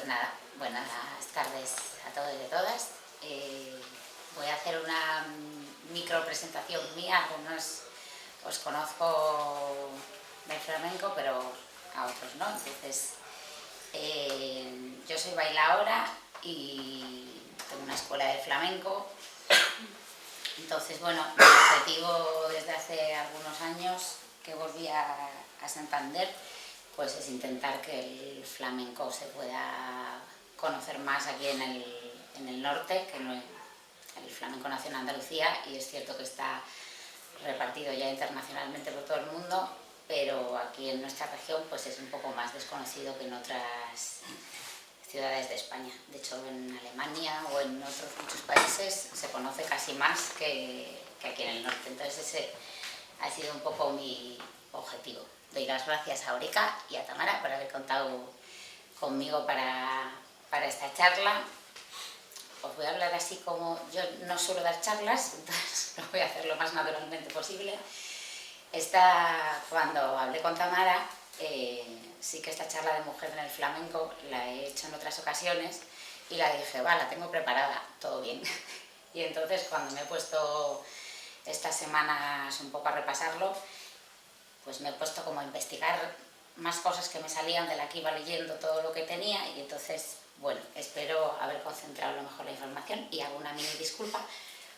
Pues nada, buenas tardes a todos y a todas. Voy a hacer una micro presentación mía. Algunos os conozco del flamenco, pero a otros no. Entonces, yo soy bailaora y tengo una escuela de flamenco. Entonces, bueno, mi objetivo desde hace algunos años que volví a Santander, pues es intentar que el flamenco se pueda conocer más aquí en el norte, que no, el flamenco nació en Andalucía y es cierto que está repartido ya internacionalmente por todo el mundo, pero aquí en nuestra región pues es un poco más desconocido que en otras ciudades de España. De hecho, en Alemania o en otros muchos países se conoce casi más que aquí en el norte. Entonces ese ha sido un poco mi objetivo. Doy las gracias a Eureka y a Tamara por haber contado conmigo para esta charla. Os voy a hablar así como yo no suelo dar charlas, entonces lo voy a hacer lo más naturalmente posible. Cuando hablé con Tamara, sí que esta charla de mujer en el flamenco la he hecho en otras ocasiones y la dije, va, la tengo preparada, todo bien. Y entonces cuando me he puesto estas semanas un poco a repasarlo, pues me he puesto como a investigar más cosas que me salían de la que iba leyendo todo lo que tenía y entonces, bueno, espero haber concentrado lo mejor la información y hago una mini disculpa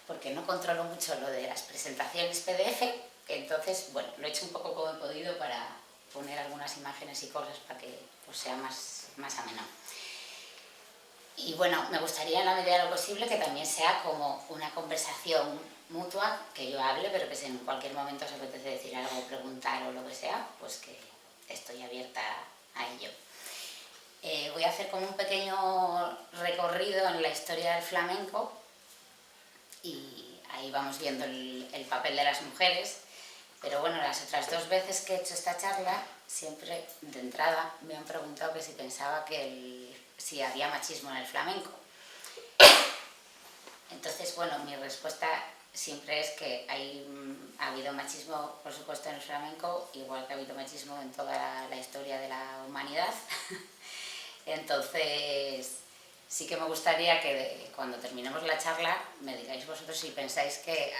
porque no controlo mucho lo de las presentaciones PDF, entonces, bueno, lo he hecho un poco como he podido para poner algunas imágenes y cosas para que pues, sea más ameno. Y bueno, me gustaría en la medida de lo posible que también sea como una conversación mutua, que yo hable, pero que si en cualquier momento os apetece decir algo, preguntar o lo que sea, pues que estoy abierta a ello. Voy a hacer como un pequeño recorrido en la historia del flamenco y ahí vamos viendo el papel de las mujeres, pero bueno, las otras dos veces que he hecho esta charla, siempre de entrada me han preguntado que si pensaba que si había machismo en el flamenco. Entonces, bueno, mi respuesta siempre es que ha habido machismo, por supuesto, en el flamenco, igual que ha habido machismo en toda la historia de la humanidad. Entonces, sí que me gustaría que cuando terminemos la charla me digáis vosotros si pensáis que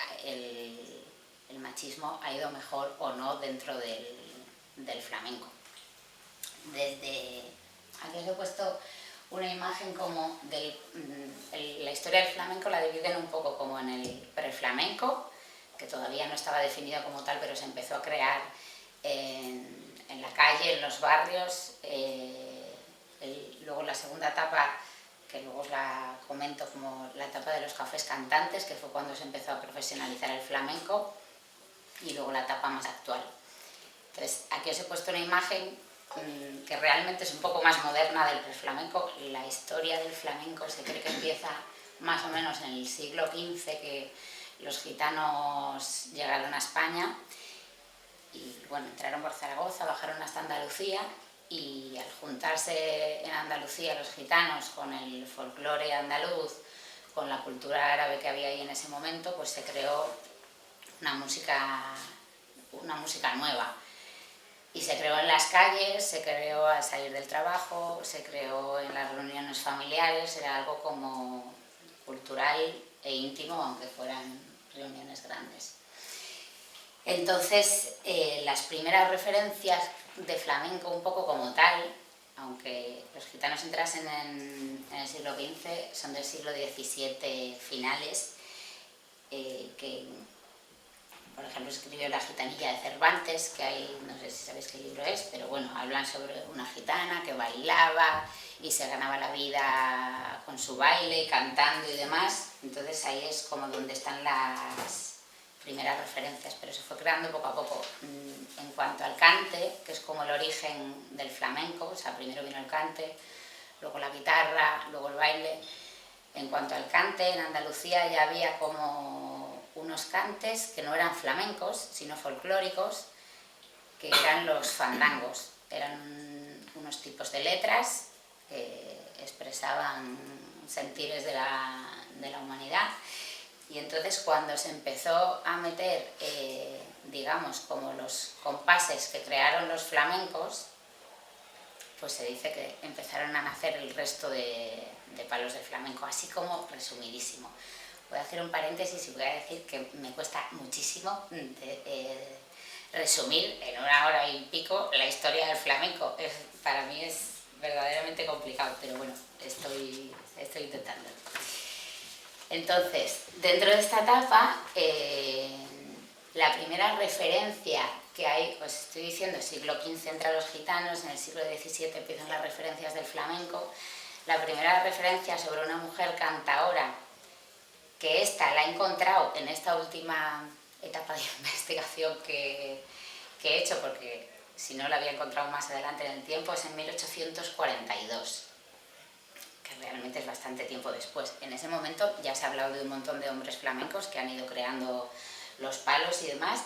el machismo ha ido mejor o no dentro del flamenco. Aquí os he puesto una imagen como la historia del flamenco la dividen un poco como en el preflamenco, que todavía no estaba definido como tal, pero se empezó a crear en la calle, en los barrios. Luego la segunda etapa, que luego os la comento como la etapa de los cafés cantantes, que fue cuando se empezó a profesionalizar el flamenco, y luego la etapa más actual. Entonces, aquí os he puesto una imagen que realmente es un poco más moderna del preflamenco. La historia del flamenco se cree que empieza más o menos en el siglo XV, que los gitanos llegaron a España y bueno, entraron por Zaragoza, bajaron hasta Andalucía y al juntarse en Andalucía los gitanos con el folclore andaluz, con la cultura árabe que había ahí en ese momento, pues se creó una música nueva. Y se creó en las calles, se creó al salir del trabajo, se creó en las reuniones familiares, era algo como cultural e íntimo, aunque fueran reuniones grandes. Entonces, las primeras referencias de flamenco un poco como tal, aunque los gitanos entrasen en el siglo XV, son del siglo XVII finales, que por ejemplo escribió La gitanilla de Cervantes, que hay, no sé si sabéis qué libro es, pero bueno, hablan sobre una gitana que bailaba y se ganaba la vida con su baile, cantando y demás. Entonces ahí es como donde están las primeras referencias, pero se fue creando poco a poco. En cuanto al cante, que es como el origen del flamenco, o sea, primero vino el cante, luego la guitarra, luego el baile. En cuanto al cante, en Andalucía ya había como unos cantes que no eran flamencos, sino folclóricos, que eran los fandangos. Eran unos tipos de letras que expresaban sentires de la humanidad. Y entonces cuando se empezó a meter, digamos, como los compases que crearon los flamencos, pues se dice que empezaron a nacer el resto de palos del flamenco, así como resumidísimo. Voy a hacer un paréntesis y voy a decir que me cuesta muchísimo resumir en 1 hora y pico la historia del flamenco. Para mí es verdaderamente complicado, pero bueno, estoy intentando. Entonces, dentro de esta etapa, la primera referencia que hay, os estoy diciendo, siglo XV entra los gitanos, en el siglo XVII empiezan las referencias del flamenco. La primera referencia sobre una mujer cantaora, que esta la he encontrado en esta última etapa de investigación que he hecho, porque si no la había encontrado más adelante en el tiempo, es en 1842, que realmente es bastante tiempo después. En ese momento ya se ha hablado de un montón de hombres flamencos que han ido creando los palos y demás,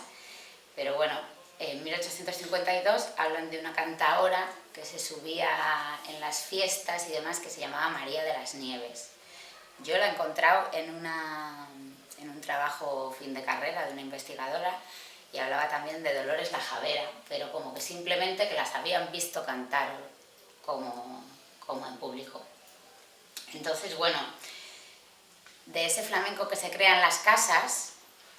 pero bueno, en 1852 hablan de una cantaora que se subía en las fiestas y demás, que se llamaba María de las Nieves. Yo la he encontrado en un trabajo fin de carrera de una investigadora, y hablaba también de Dolores la Javera, pero como que simplemente que las habían visto cantar como en público. Entonces, bueno, de ese flamenco que se crea en las casas,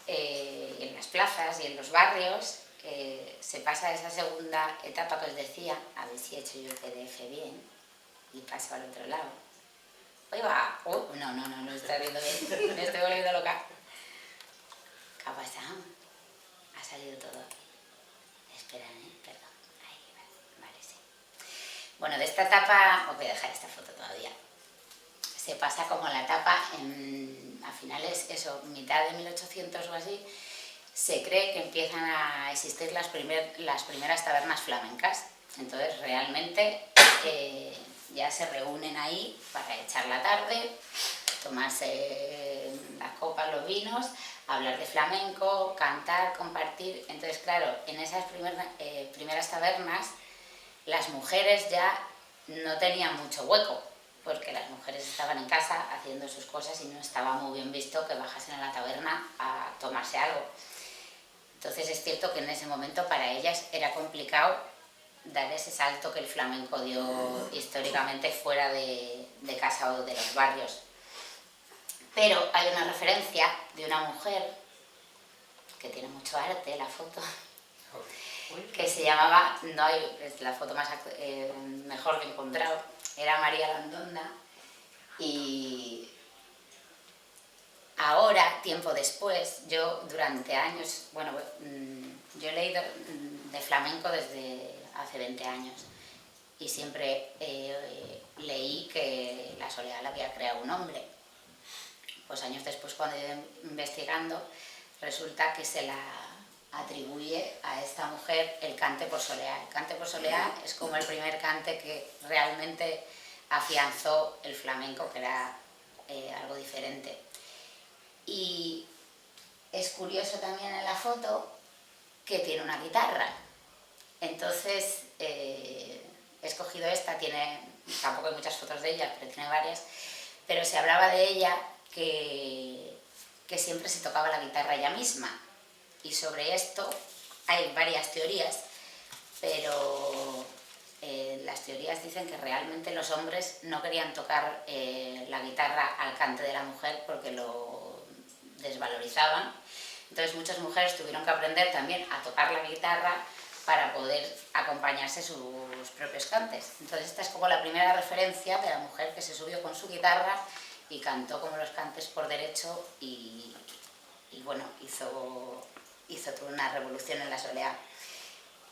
en las plazas y en los barrios, se pasa a esa segunda etapa que os decía, a ver si he hecho yo el PDF bien, y paso al otro lado. ¡Uy, va! No estoy viendo bien, me estoy volviendo loca. ¿Qué ha pasado? Ha salido todo aquí. Esperad, perdón. Ahí, vale, sí. Bueno, de esta etapa, os voy a dejar esta foto todavía. Se pasa como la etapa, a finales, mitad de 1800 o así, se cree que empiezan a existir las primeras tabernas flamencas. Entonces, realmente, ya se reúnen ahí para echar la tarde, tomarse las copas, los vinos, hablar de flamenco, cantar, compartir. Entonces, claro, en esas primeras tabernas las mujeres ya no tenían mucho hueco, porque las mujeres estaban en casa haciendo sus cosas y no estaba muy bien visto que bajasen a la taberna a tomarse algo. Entonces es cierto que en ese momento para ellas era complicado dar ese salto que el flamenco dio históricamente fuera de casa o de los barrios. Pero hay una referencia de una mujer que tiene mucho arte, la foto, que se llamaba, es la foto mejor que he encontrado, era María Landonda, y ahora, tiempo después, yo durante años, bueno, yo he leído de flamenco desde hace 20 años, y siempre leí que la soleá la había creado un hombre. Pues años después, cuando he ido investigando, resulta que se la atribuye a esta mujer el cante por soleá. El cante por soleá es como el primer cante que realmente afianzó el flamenco, que era algo diferente. Y es curioso también en la foto que tiene una guitarra. Entonces he escogido esta, tampoco hay muchas fotos de ella, pero tiene varias, pero se hablaba de ella que siempre se tocaba la guitarra ella misma. Y sobre esto hay varias teorías, pero las teorías dicen que realmente los hombres no querían tocar la guitarra al cante de la mujer porque lo desvalorizaban. Entonces muchas mujeres tuvieron que aprender también a tocar la guitarra para poder acompañarse sus propios cantes. Entonces esta es como la primera referencia de la mujer que se subió con su guitarra y cantó como los cantes por derecho y bueno, hizo toda una revolución en la soleá.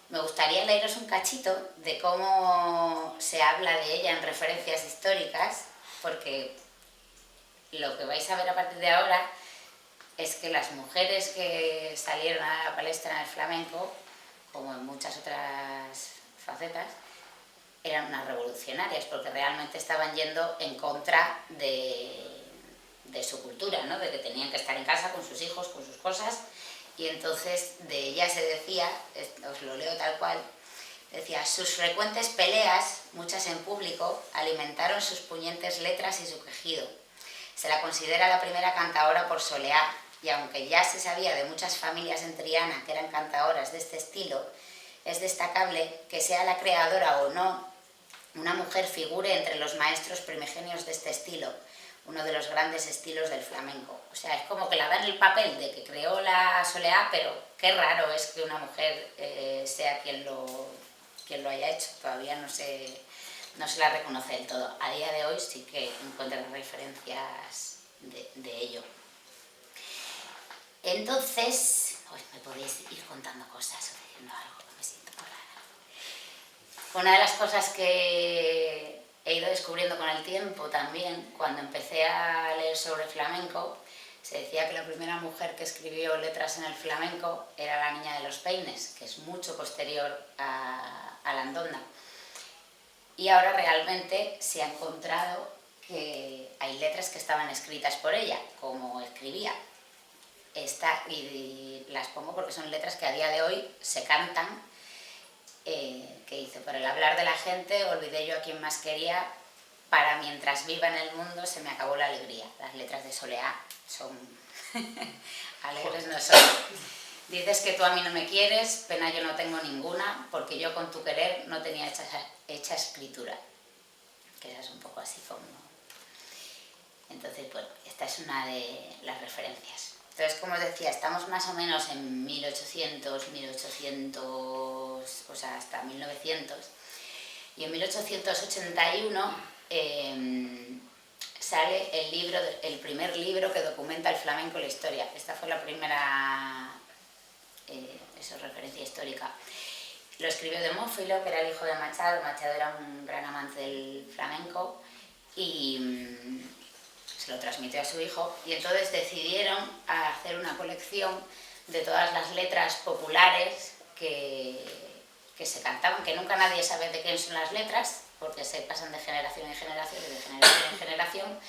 Me gustaría leeros un cachito de cómo se habla de ella en referencias históricas, porque lo que vais a ver a partir de ahora es que las mujeres que salieron a la palestra en el flamenco, como en muchas otras facetas, eran unas revolucionarias, porque realmente estaban yendo en contra de su cultura, ¿no? De que tenían que estar en casa con sus hijos, con sus cosas, y entonces de ella se decía, os lo leo tal cual, decía: sus frecuentes peleas, muchas en público, alimentaron sus puñentes letras y su quejido. Se la considera la primera cantaora por soleá, y aunque ya se sabía de muchas familias en Triana que eran cantaoras de este estilo, es destacable que sea la creadora o no una mujer figure entre los maestros primigenios de este estilo, uno de los grandes estilos del flamenco. O sea, es como que la dan el papel de que creó la soleá, pero qué raro es que una mujer sea quien lo haya hecho. Todavía no se la reconoce del todo. A día de hoy sí que encuentran referencias de ello. Entonces, me podéis ir contando cosas o diciendo algo, me siento por rara. Una de las cosas que he ido descubriendo con el tiempo también, cuando empecé a leer sobre flamenco, se decía que la primera mujer que escribió letras en el flamenco era la Niña de los Peines, que es mucho posterior a la Andonda. Y ahora realmente se ha encontrado que hay letras que estaban escritas por ella, como escribía. Y las pongo porque son letras que a día de hoy se cantan, que dice: por el hablar de la gente olvidé yo a quien más quería, para mientras viva en el mundo se me acabó la alegría. Las letras de soleá son alegres, no son. Dices que tú a mí no me quieres, pena yo no tengo ninguna, porque yo con tu querer no tenía hecha escritura. Que esa es un poco así como... Entonces, bueno, esta es una de las referencias. Entonces, como os decía, estamos más o menos en 1800, o sea, hasta 1900. Y en 1881 sale el primer libro que documenta el flamenco en la historia. Esta fue la primera referencia histórica. Lo escribió Demófilo, que era el hijo de Machado. Machado era un gran amante del flamenco y se lo transmitió a su hijo, y entonces decidieron hacer una colección de todas las letras populares que se cantaban, que nunca nadie sabe de quién son las letras, porque se pasan de generación en generación y de generación en generación,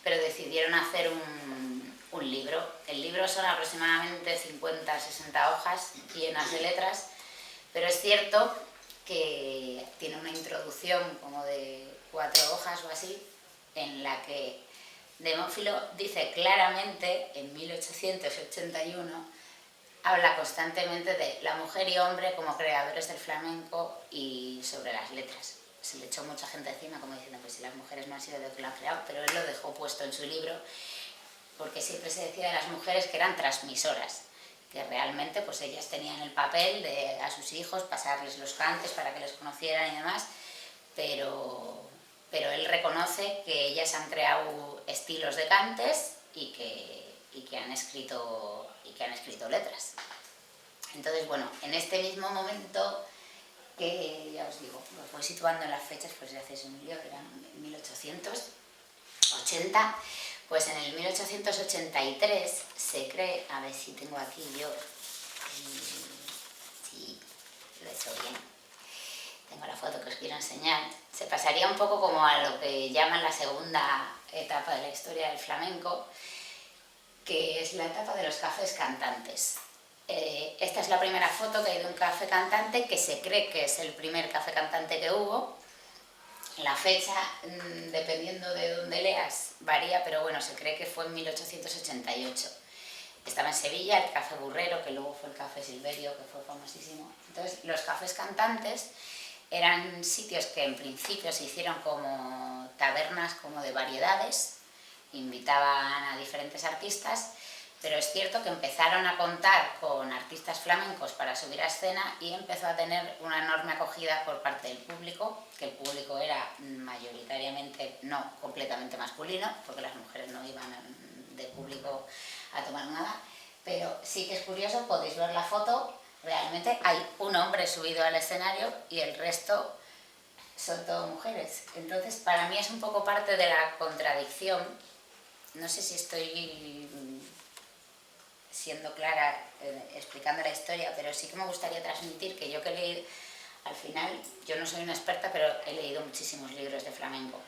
pero decidieron hacer un libro. El libro son aproximadamente 50-60 hojas llenas de letras, pero es cierto que tiene una introducción como de 4 hojas o así, en la que Demófilo dice claramente, en 1881, habla constantemente de la mujer y hombre como creadores del flamenco y sobre las letras. Se le echó mucha gente encima como diciendo, pues si las mujeres no han sido de que lo han creado, pero él lo dejó puesto en su libro, porque siempre se decía de las mujeres que eran transmisoras, que realmente pues ellas tenían el papel de a sus hijos pasarles los cantes para que les conocieran y demás, pero él reconoce que ellas han creado estilos de cantes y que han escrito letras. Entonces, bueno, en este mismo momento, que ya os digo, os voy situando en las fechas, pues ya hacéis un lío, eran 1880, pues en el 1883 se cree, a ver si tengo aquí yo, sí, lo he hecho bien, tengo la foto que os quiero enseñar. Se pasaría un poco como a lo que llaman la segunda etapa de la historia del flamenco, que es la etapa de los cafés cantantes. Esta es la primera foto que hay de un café cantante, que se cree que es el primer café cantante que hubo. La fecha, dependiendo de dónde leas, varía, pero bueno, se cree que fue en 1888. Estaba en Sevilla el Café Burrero, que luego fue el Café Silverio, que fue famosísimo. Entonces, los cafés cantantes eran sitios que en principio se hicieron como tabernas, como de variedades, invitaban a diferentes artistas, pero es cierto que empezaron a contar con artistas flamencos para subir a escena y empezó a tener una enorme acogida por parte del público, que el público era mayoritariamente no completamente masculino, porque las mujeres no iban de público a tomar nada, pero sí que es curioso, podéis ver la foto. Realmente hay un hombre subido al escenario y el resto son todo mujeres. Entonces, para mí es un poco parte de la contradicción. No sé si estoy siendo clara explicando la historia, pero sí que me gustaría transmitir que yo que leí, al final, yo no soy una experta, pero he leído muchísimos libros de flamenco.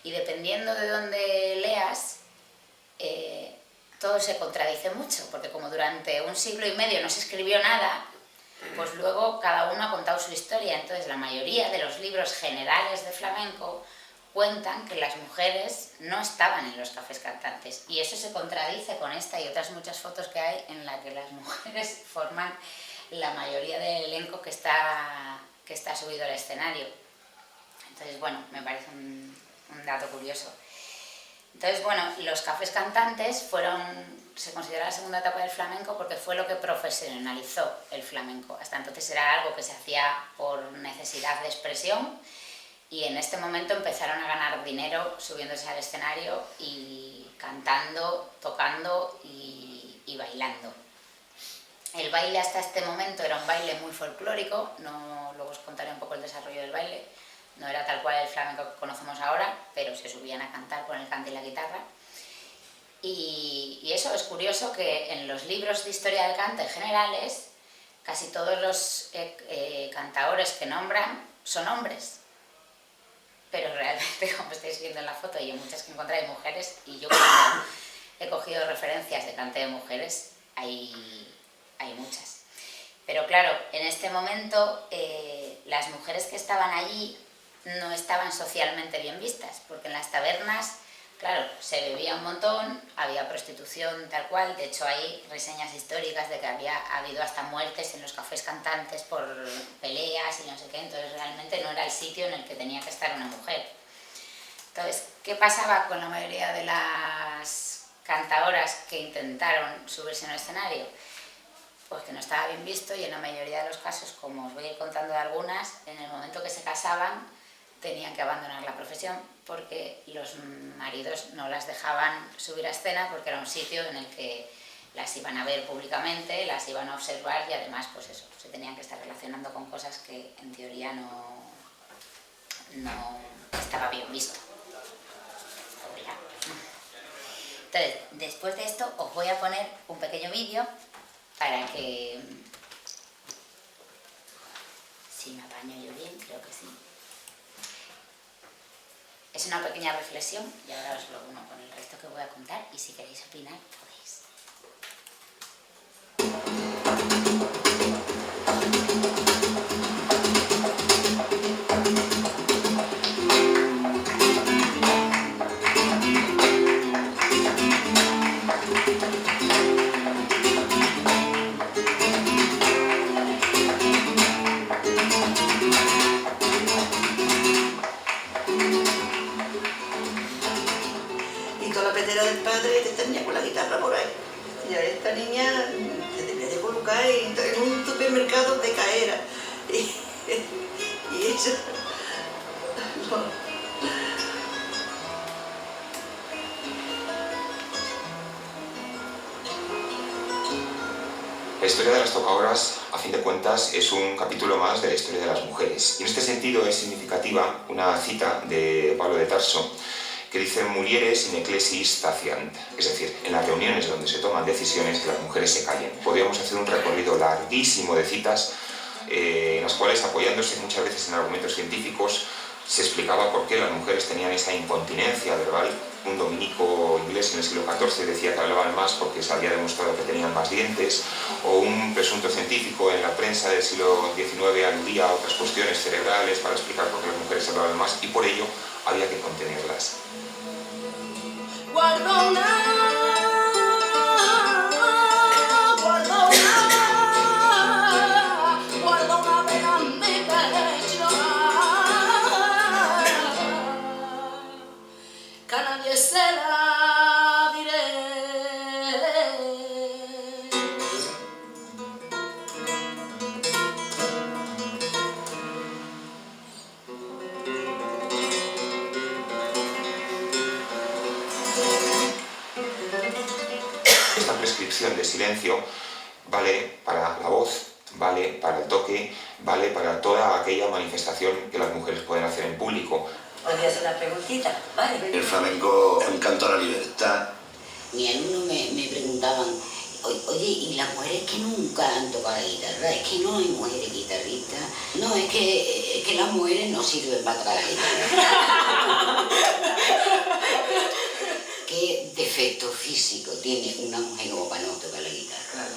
Y dependiendo de dónde leas, todo se contradice mucho, porque como durante 1 siglo y medio no se escribió nada, pues luego cada uno ha contado su historia. Entonces la mayoría de los libros generales de flamenco cuentan que las mujeres no estaban en los cafés cantantes, y eso se contradice con esta y otras muchas fotos que hay en las que las mujeres forman la mayoría del elenco que está subido al escenario. Entonces, bueno, me parece un dato curioso. Entonces, bueno, los cafés cantantes se considera la segunda etapa del flamenco porque fue lo que profesionalizó el flamenco. Hasta entonces era algo que se hacía por necesidad de expresión y en este momento empezaron a ganar dinero subiéndose al escenario y cantando, tocando y bailando. El baile hasta este momento era un baile muy folclórico, luego os contaré un poco el desarrollo del baile. No era tal cual el flamenco que conocemos ahora, pero se subían a cantar con el cante y la guitarra. Y eso es curioso que en los libros de historia del cante generales, casi todos los cantaores que nombran son hombres. Pero realmente, como estáis viendo en la foto, y en muchas que encontráis mujeres, y yo cuando he cogido referencias de cante de mujeres, hay muchas. Pero claro, en este momento las mujeres que estaban allí no estaban socialmente bien vistas, porque en las tabernas, claro, se bebía un montón, había prostitución tal cual, de hecho hay reseñas históricas de que había habido hasta muertes en los cafés cantantes por peleas y no sé qué, entonces realmente no era el sitio en el que tenía que estar una mujer. Entonces, ¿qué pasaba con la mayoría de las cantadoras que intentaron subirse en el escenario? Pues que no estaba bien visto y en la mayoría de los casos, como os voy a ir contando de algunas, en el momento que se casaban tenían que abandonar la profesión porque los maridos no las dejaban subir a escena porque era un sitio en el que las iban a ver públicamente, las iban a observar y además pues eso, se tenían que estar relacionando con cosas que en teoría no estaba bien visto. Entonces, después de esto os voy a poner un pequeño vídeo para que, si me apaño yo bien, creo que sí. Es una pequeña reflexión y ahora os lo uno con el resto que voy a contar y si queréis opinar podéis. Del padre que tenía con la guitarra por ahí. Y a esta niña se tenía que colocar en un supermercado de caera. Y eso. No. La historia de las tocadoras, a fin de cuentas, es un capítulo más de la historia de las mujeres. Y en este sentido es significativa una cita de Pablo de Tarso, que dice mulieres in ecclesis taciant, es decir, en las reuniones donde se toman decisiones que las mujeres se callen. Podríamos hacer un recorrido larguísimo de citas en las cuales, apoyándose muchas veces en argumentos científicos, se explicaba por qué las mujeres tenían esa incontinencia verbal. Un dominico inglés en el siglo XIV decía que hablaban más porque se había demostrado que tenían más dientes, o un presunto científico en la prensa del siglo XIX aludía a otras cuestiones cerebrales para explicar por qué las mujeres hablaban más y por ello había que contenerlas. Guarda una vena en mi pecho, que a nadie se la diré. Esta prescripción de silencio vale para la voz, vale para el toque, vale para toda aquella manifestación que las mujeres pueden hacer en público. Podría hacer una preguntita, ¿vale? El flamenco es un canto a la libertad. Mis alumnos me preguntaban, oye, ¿y las mujeres que nunca han tocado la guitarra? Es que no hay mujeres guitarristas. No, es que las mujeres no sirven para tocar la guitarra. ¿Qué defecto físico tiene una mujer como para no tocar la guitarra? Claro.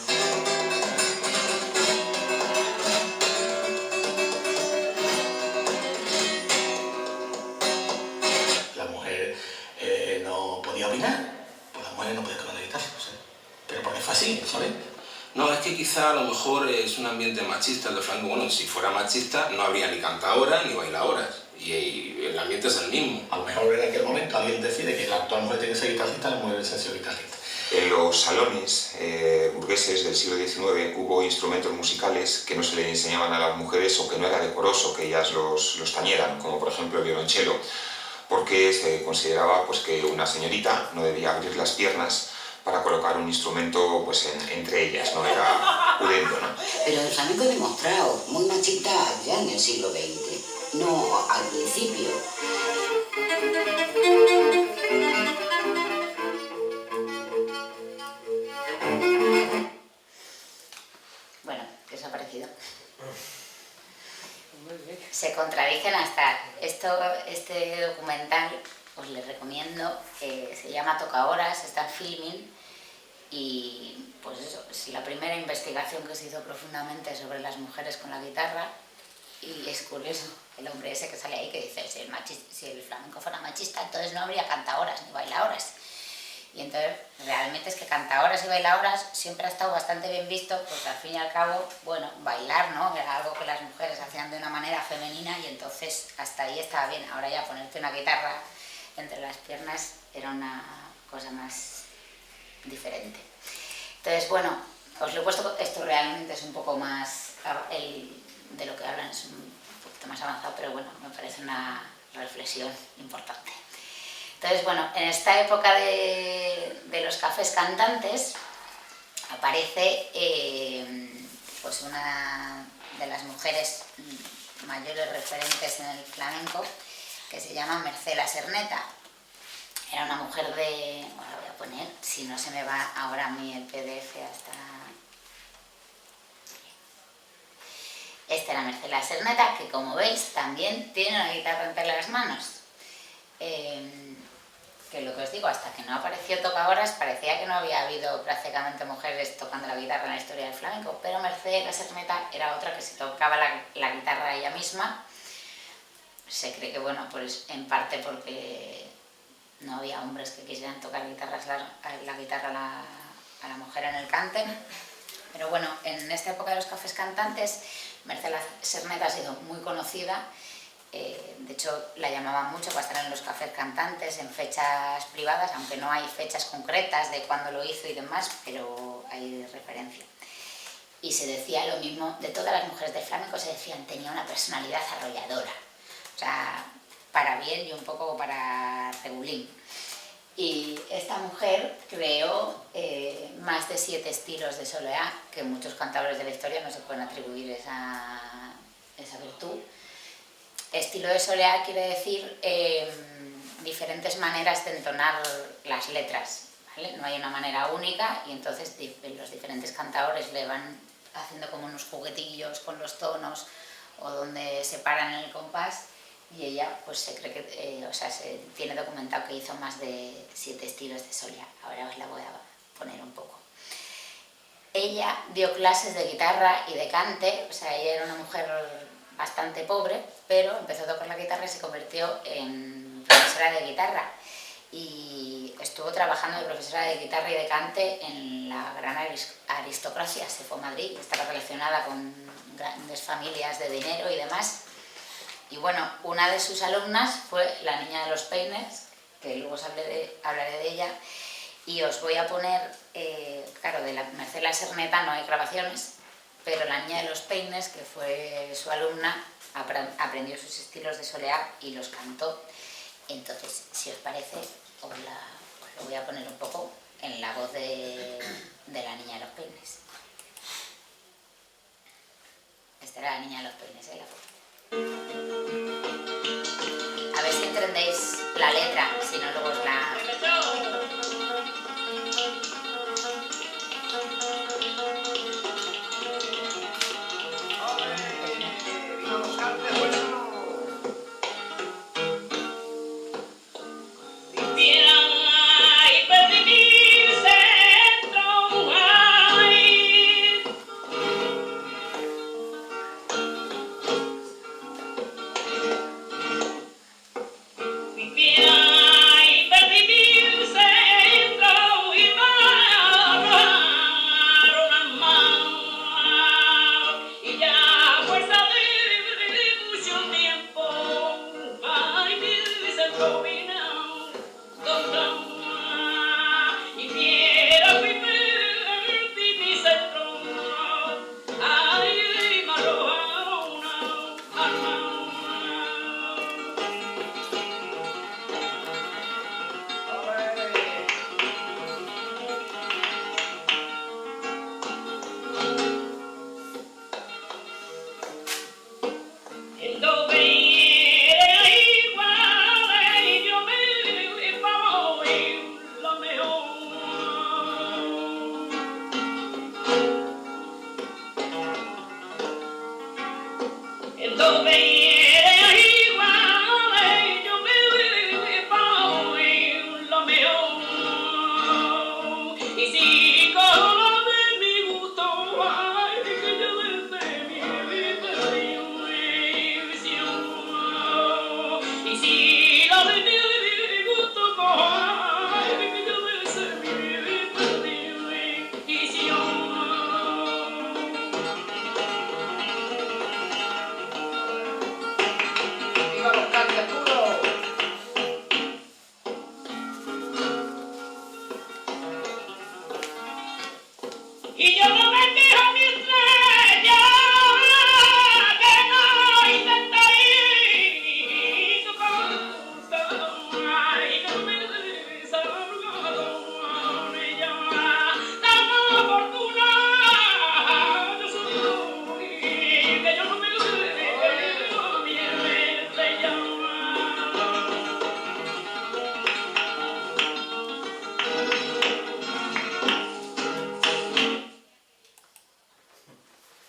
La mujer no podía opinar, pues la mujer no podía tocar la guitarra, no sé. Pero porque fue así, ¿sabes? No, es que quizá a lo mejor es un ambiente machista el de flamenco. Bueno, si fuera machista no habría ni cantadoras ni bailadoras. y el ambiente es el mismo. A lo mejor en aquel momento alguien decide que la actual mujer tiene que ser guitarrista, la mujer tiene que ser guitarrista. En los salones burgueses del siglo XIX hubo instrumentos musicales que no se le enseñaban a las mujeres o que no era decoroso que ellas los tañeran, como por ejemplo el violonchelo, porque se consideraba pues, que una señorita no debía abrir las piernas para colocar un instrumento pues, entre ellas, no era pudendo, ¿no? Pero el flamenco ha demostrado muy machista ya en el siglo XX, no al principio. Bueno, ¿qué os ha parecido? Se contradicen hasta... Este documental os le recomiendo, se llama Toca Horas, está en Filmin, y pues eso, es la primera investigación que se hizo profundamente sobre las mujeres con la guitarra, y es curioso, el hombre ese que sale ahí que dice, si el flamenco fuera machista, entonces no habría cantaoras ni bailaoras. Y entonces realmente es que cantaoras y bailaoras siempre ha estado bastante bien visto, porque al fin y al cabo, bueno, bailar, ¿no? Era algo que las mujeres hacían de una manera femenina y entonces hasta ahí estaba bien. Ahora ya ponerte una guitarra entre las piernas era una cosa más diferente. Entonces, bueno, os lo he puesto, esto realmente es un poco más, de lo que hablan es un poquito más avanzado, pero bueno, me parece una reflexión importante. Entonces, bueno, en esta época de los cafés cantantes aparece pues una de las mujeres mayores referentes en el flamenco, que se llama Mercè La Serneta. Era una mujer de... Bueno, lo voy a poner, si no se me va ahora a mí el PDF hasta... Esta era Mercè La Serneta, que como veis también tiene una guitarra entre las manos. Que lo que os digo, hasta que no apareció Toca Horas parecía que no había habido prácticamente mujeres tocando la guitarra en la historia del flamenco, pero Mercè La Serneta era otra que se tocaba la guitarra ella misma. Se cree que, bueno, pues en parte porque no había hombres que quisieran tocar la guitarra a la mujer en el cante. Pero bueno, en esta época de los cafés cantantes, Mercè La Serneta ha sido muy conocida. De hecho, la llamaban mucho para estar en los cafés cantantes, en fechas privadas, aunque no hay fechas concretas de cuándo lo hizo y demás, pero hay referencia. Y se decía lo mismo, de todas las mujeres del flamenco se decían, tenía una personalidad arrolladora. O sea, para bien y un poco para regulín. Y esta mujer creó más de 7 estilos de soleá, que muchos cantadores de la historia no se pueden atribuir esa virtud. Estilo de soleá quiere decir diferentes maneras de entonar las letras, ¿vale? No hay una manera única y entonces los diferentes cantadores le van haciendo como unos juguetillos con los tonos o donde se paran en el compás, y ella pues se cree que, se tiene documentado que hizo más de 7 estilos de soleá. Ahora os la voy a poner un poco. Ella dio clases de guitarra y de cante, ella era una mujer bastante pobre, pero empezó a tocar la guitarra y se convirtió en profesora de guitarra. Y estuvo trabajando de profesora de guitarra y de cante en la gran aristocracia. Se fue a Madrid, estaba relacionada con grandes familias de dinero y demás. Y bueno, una de sus alumnas fue la Niña de los Peines, que luego os hablaré de ella. Y os voy a poner, claro, de la Mercè La Serneta no hay grabaciones, pero la Niña de los Peines, que fue su alumna, aprendió sus estilos de soleá y los cantó. Entonces, si os parece, os lo voy a poner un poco en la voz de la Niña de los Peines. Esta era la Niña de los Peines, la foto. A ver si entendéis la letra, si no luego os la... Viviera y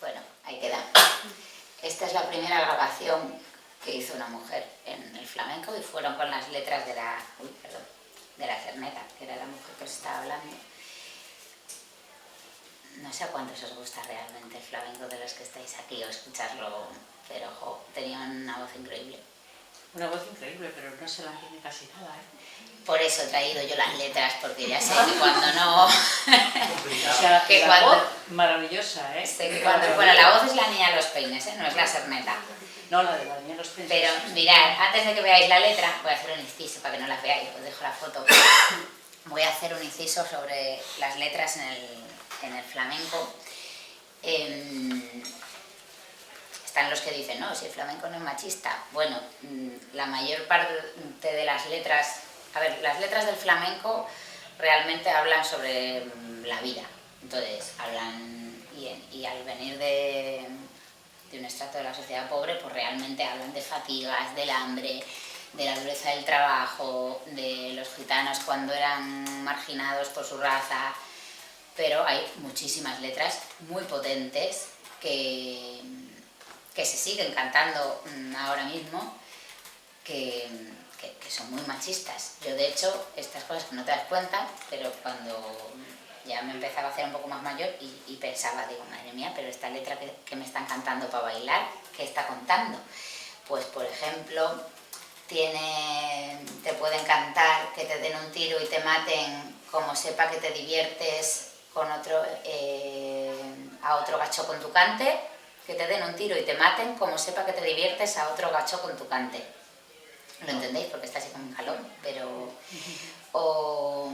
Bueno, ahí queda. Esta es la primera grabación que hizo una mujer en el flamenco y fueron con las letras de la, de la Cerneta, que era la mujer que os estaba hablando. No sé a cuántos os gusta realmente el flamenco de los que estáis aquí o escucharlo, pero ojo, tenía una voz increíble. Una voz increíble, pero no se la entiende casi nada, ¿eh? Por eso he traído yo las letras, porque ya sé que cuando no... O sea, que la cuando... voz maravillosa, ¿eh? sé que cuando... Bueno, la voz es la niña de los peines, ¿eh? No es la Cerneta. No, la de la niña de los peines. Pero mirad, antes de que veáis la letra, voy a hacer un inciso para que no las veáis, os dejo la foto. Voy a hacer un inciso sobre las letras en el flamenco. Están los que dicen, no, si el flamenco no es machista. Bueno, la mayor parte de las letras... A ver, las letras del flamenco realmente hablan sobre la vida. Entonces, hablan... Y al venir de un estrato de la sociedad pobre, pues realmente hablan de fatigas, del hambre, de la dureza del trabajo, de los gitanos cuando eran marginados por su raza. Pero hay muchísimas letras muy potentes que se siguen cantando ahora mismo, que son muy machistas. Yo, de hecho, estas cosas que no te das cuenta, pero cuando ya me empezaba a hacer un poco más mayor y pensaba, digo, madre mía, pero esta letra que me están cantando para bailar, ¿qué está contando? Pues, por ejemplo, te pueden cantar que te den un tiro y te maten, como sepa que te diviertes con otro, a otro gacho con tu cante, que te den un tiro y te maten, como sepa que te diviertes a otro gacho con tu cante. ¿Lo entendéis? Porque está así como un jalón, pero... O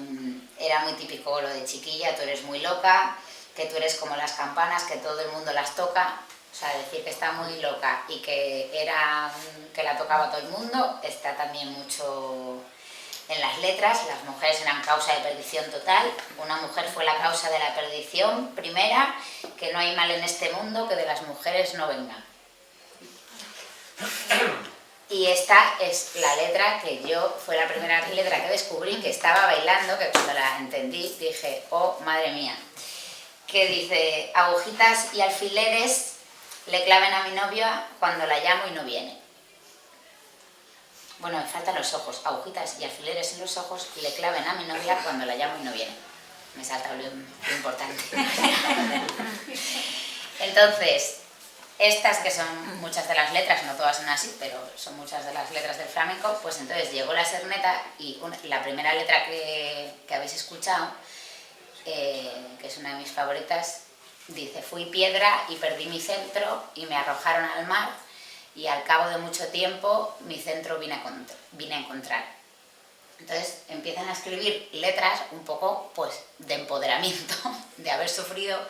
era muy típico lo de chiquilla, tú eres muy loca, que tú eres como las campanas, que todo el mundo las toca. O sea, decir que está muy loca y que la tocaba todo el mundo, está también mucho en las letras. Las mujeres eran causa de perdición total. Una mujer fue la causa de la perdición primera, que no hay mal en este mundo que de las mujeres no venga. Y esta es la letra que fue la primera letra que descubrí, que estaba bailando, que cuando la entendí dije, oh, madre mía. Que dice, agujitas y alfileres le claven a mi novia cuando la llamo y no viene. Bueno, me faltan los ojos. Agujitas y alfileres en los ojos le claven a mi novia cuando la llamo y no viene. Me salta lo importante. Entonces, estas que son muchas de las letras, no todas son así, pero son muchas de las letras del flamenco, pues entonces llegó la Cerneta y la primera letra que habéis escuchado, que es una de mis favoritas, dice, fui piedra y perdí mi centro y me arrojaron al mar y al cabo de mucho tiempo mi centro vine a encontrar. Entonces empiezan a escribir letras un poco pues de empoderamiento, de haber sufrido,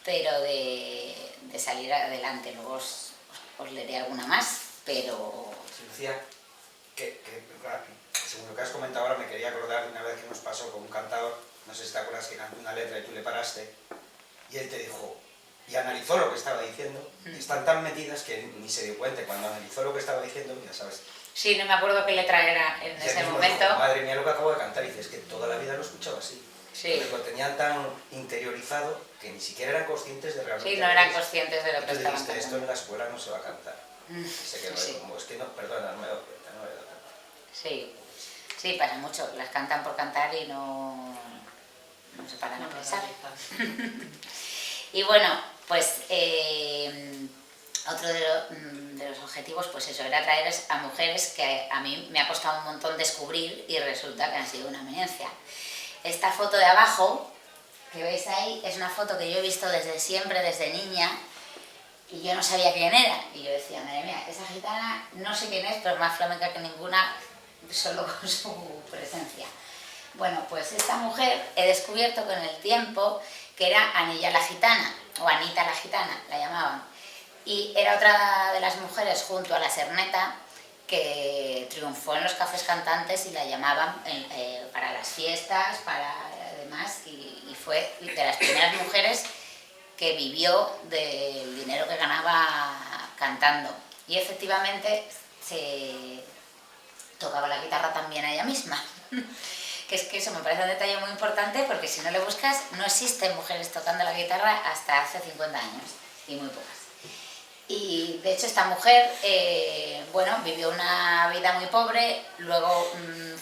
pero de salir adelante. Luego os leeré alguna más, pero... Sí, Lucía, según lo que has comentado ahora, me quería acordar de una vez que nos pasó con un cantador, no sé si te acuerdas, que cantó una letra y tú le paraste, y él te dijo, y analizó lo que estaba diciendo, están tan metidas que ni se dio cuenta, cuando analizó lo que estaba diciendo, ya sabes... Sí, no me acuerdo qué letra era en ese momento. Dijo, madre mía, lo que acabo de cantar, y dices que toda la vida lo escuchaba así. Sí. Lo tenían tan interiorizado que ni siquiera eran conscientes de realmente... Sí, no eran conscientes de lo que estaban cantando. Esto en la escuela no se va a cantar. Sé que no Sí. es como, es que no, perdona, no me he dado cuenta, no me he dado cuenta. Sí, sí, pasa mucho. Las cantan por cantar y no se paran a pensar. Y bueno, pues otro de los objetivos, pues eso, era traer a mujeres que a mí me ha costado un montón descubrir y resulta que han sido una eminencia. Esta foto de abajo, que veis ahí, es una foto que yo he visto desde siempre, desde niña, y yo no sabía quién era. Y yo decía, madre mía, esa gitana no sé quién es, pero es más flamenca que ninguna, solo con su presencia. Bueno, pues esta mujer he descubierto con el tiempo que era Anilla la Gitana, o Anita la Gitana, la llamaban. Y era otra de las mujeres junto a la Serneta que triunfó en los cafés cantantes y la llamaban para las fiestas, para demás, y fue de las primeras mujeres que vivió del dinero que ganaba cantando. Y efectivamente se tocaba la guitarra también a ella misma. Que es que eso me parece un detalle muy importante porque si no le buscas, no existen mujeres tocando la guitarra hasta hace 50 años, y muy pocas. Y de hecho esta mujer, bueno, vivió una vida muy pobre, luego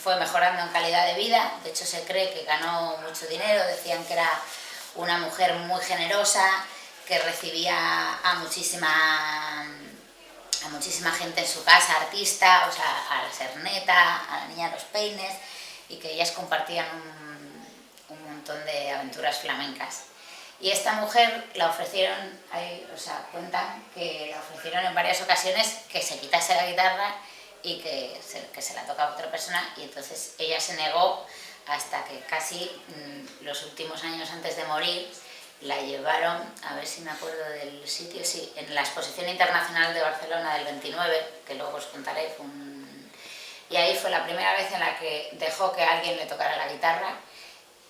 fue mejorando en calidad de vida, de hecho se cree que ganó mucho dinero, decían que era una mujer muy generosa, que recibía a muchísima gente en su casa, artista, o sea, a la Serneta, a la Niña de los Peines, y que ellas compartían un montón de aventuras flamencas. Y esta mujer la ofrecieron, o sea, cuentan que la ofrecieron en varias ocasiones que se quitase la guitarra y que se la tocaba otra persona, y entonces ella se negó hasta que casi los últimos años antes de morir la llevaron, a ver si me acuerdo del sitio, sí, en la Exposición Internacional de Barcelona del 29, que luego os contaré, y ahí fue la primera vez en la que dejó que alguien le tocara la guitarra,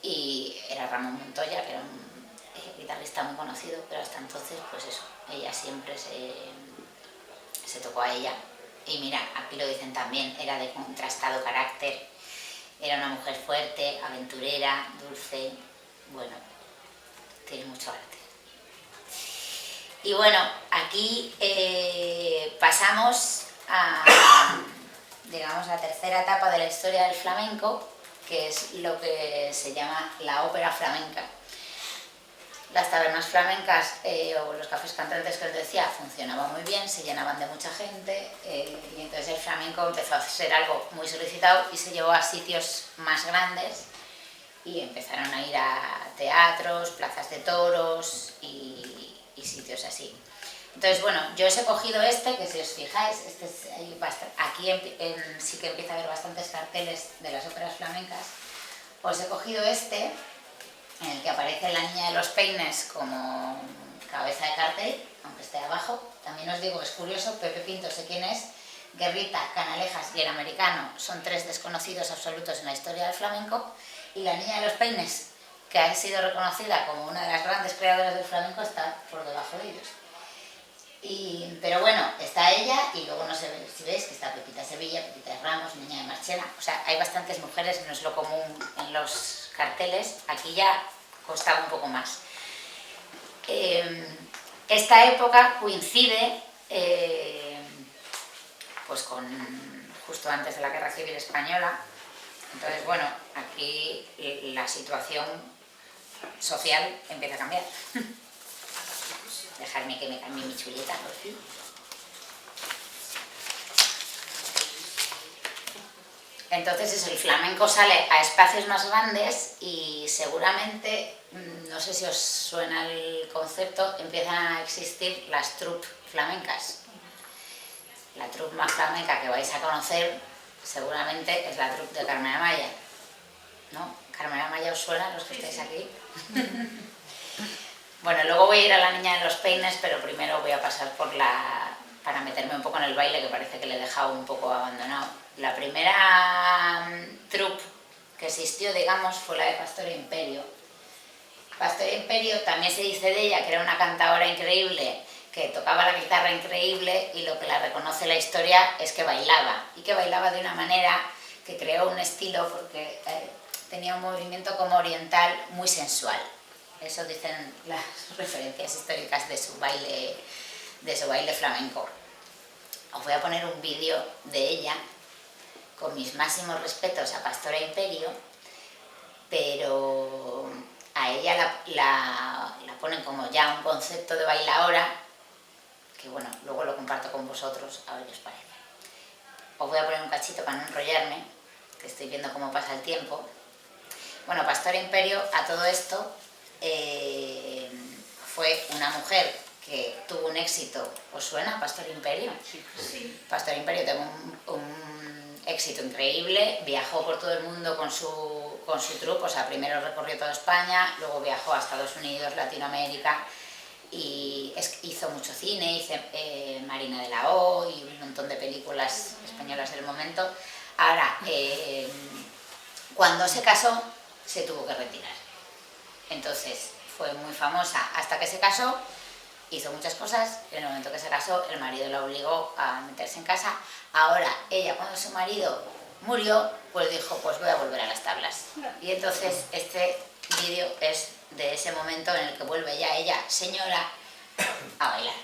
y era Ramón Montoya, que era un guitarrista muy conocido, pero hasta entonces, pues eso, ella siempre se tocó a ella. Y mira, aquí lo dicen también, era de contrastado carácter, era una mujer fuerte, aventurera, dulce, bueno, tiene mucho arte. Y bueno, aquí pasamos a, digamos, la tercera etapa de la historia del flamenco, que es lo que se llama la ópera flamenca. Las tabernas flamencas o los cafés cantantes que os decía funcionaban muy bien, se llenaban de mucha gente, y entonces el flamenco empezó a ser algo muy solicitado y se llevó a sitios más grandes y empezaron a ir a teatros, plazas de toros y sitios así. Entonces, bueno, yo os he cogido que si os fijáis, aquí sí que empieza a haber bastantes carteles de las óperas flamencas. Os he cogido en el que aparece la Niña de los Peines como cabeza de cartel, aunque esté abajo. También os digo, es curioso, Pepe Pinto sé quién es, Guerrita, Canalejas y el Americano son tres desconocidos absolutos en la historia del flamenco, y la Niña de los Peines, que ha sido reconocida como una de las grandes creadoras del flamenco, está por debajo de ellos. Pero bueno, está ella, y luego no sé si veis que está Pepita Sevilla, Pepita Ramos, Niña de Marchena, o sea, hay bastantes mujeres, no es lo común en los carteles, aquí ya costaba un poco más. Esta época coincide pues con justo antes de la Guerra Civil Española, entonces bueno, aquí la situación social empieza a cambiar. Dejarme que me cambie mi chuleta, por fin. Entonces eso, el flamenco sale a espacios más grandes y seguramente, no sé si os suena el concepto, empiezan a existir las troupes flamencas. La troupe más flamenca que vais a conocer seguramente es la troupe de Carmen Amaya, ¿no? ¿Carmen Amaya os suena, los que estáis aquí? Bueno, luego voy a ir a la Niña de los Peines, pero primero voy a pasar para meterme un poco en el baile, que parece que le he dejado un poco abandonado. La primera troupe que existió, digamos, fue la de Pastora Imperio. Pastora Imperio también se dice de ella que era una cantadora increíble, que tocaba la guitarra increíble, y lo que la reconoce la historia es que bailaba, y que bailaba de una manera que creó un estilo, porque tenía un movimiento como oriental muy sensual. Eso dicen las referencias históricas de su baile flamenco. Os voy a poner un vídeo de ella, con mis máximos respetos a Pastora Imperio, pero a ella la ponen como ya un concepto de bailaora, que bueno, luego lo comparto con vosotros, a ver qué os parece. Os voy a poner un cachito para no enrollarme, que estoy viendo cómo pasa el tiempo. Bueno, Pastora Imperio, a todo esto, fue una mujer que tuvo un éxito. ¿Os suena Pastora Imperio? Sí. Pastora Imperio tuvo un éxito increíble, viajó por todo el mundo con su troupe, o sea, primero recorrió toda España, luego viajó a Estados Unidos, Latinoamérica, y hizo mucho cine, hizo Marina de la O y un montón de películas españolas del momento. Ahora, cuando se casó, se tuvo que retirar. Entonces, fue muy famosa hasta que se casó, hizo muchas cosas, y en el momento que se casó, el marido la obligó a meterse en casa. Ahora, ella, cuando su marido murió, pues dijo, pues voy a volver a las tablas. Y entonces, este vídeo es de ese momento en el que vuelve ya ella, señora, a bailar.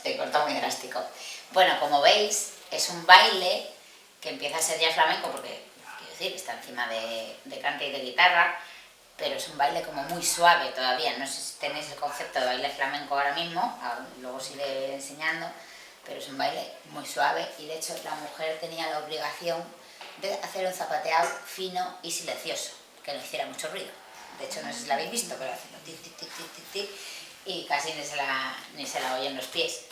Se corta muy drástico. Bueno, como veis, es un baile que empieza a ser ya flamenco porque, quiero decir, está encima de cante y de guitarra, pero es un baile como muy suave todavía. No sé si tenéis el concepto de baile flamenco ahora mismo, luego os iré enseñando, pero es un baile muy suave y de hecho la mujer tenía la obligación de hacer un zapateado fino y silencioso, que no hiciera mucho ruido. De hecho, no sé si la habéis visto, pero haciendo tic, tic, tic, tic, tic, tic, y casi ni se la oyen los pies.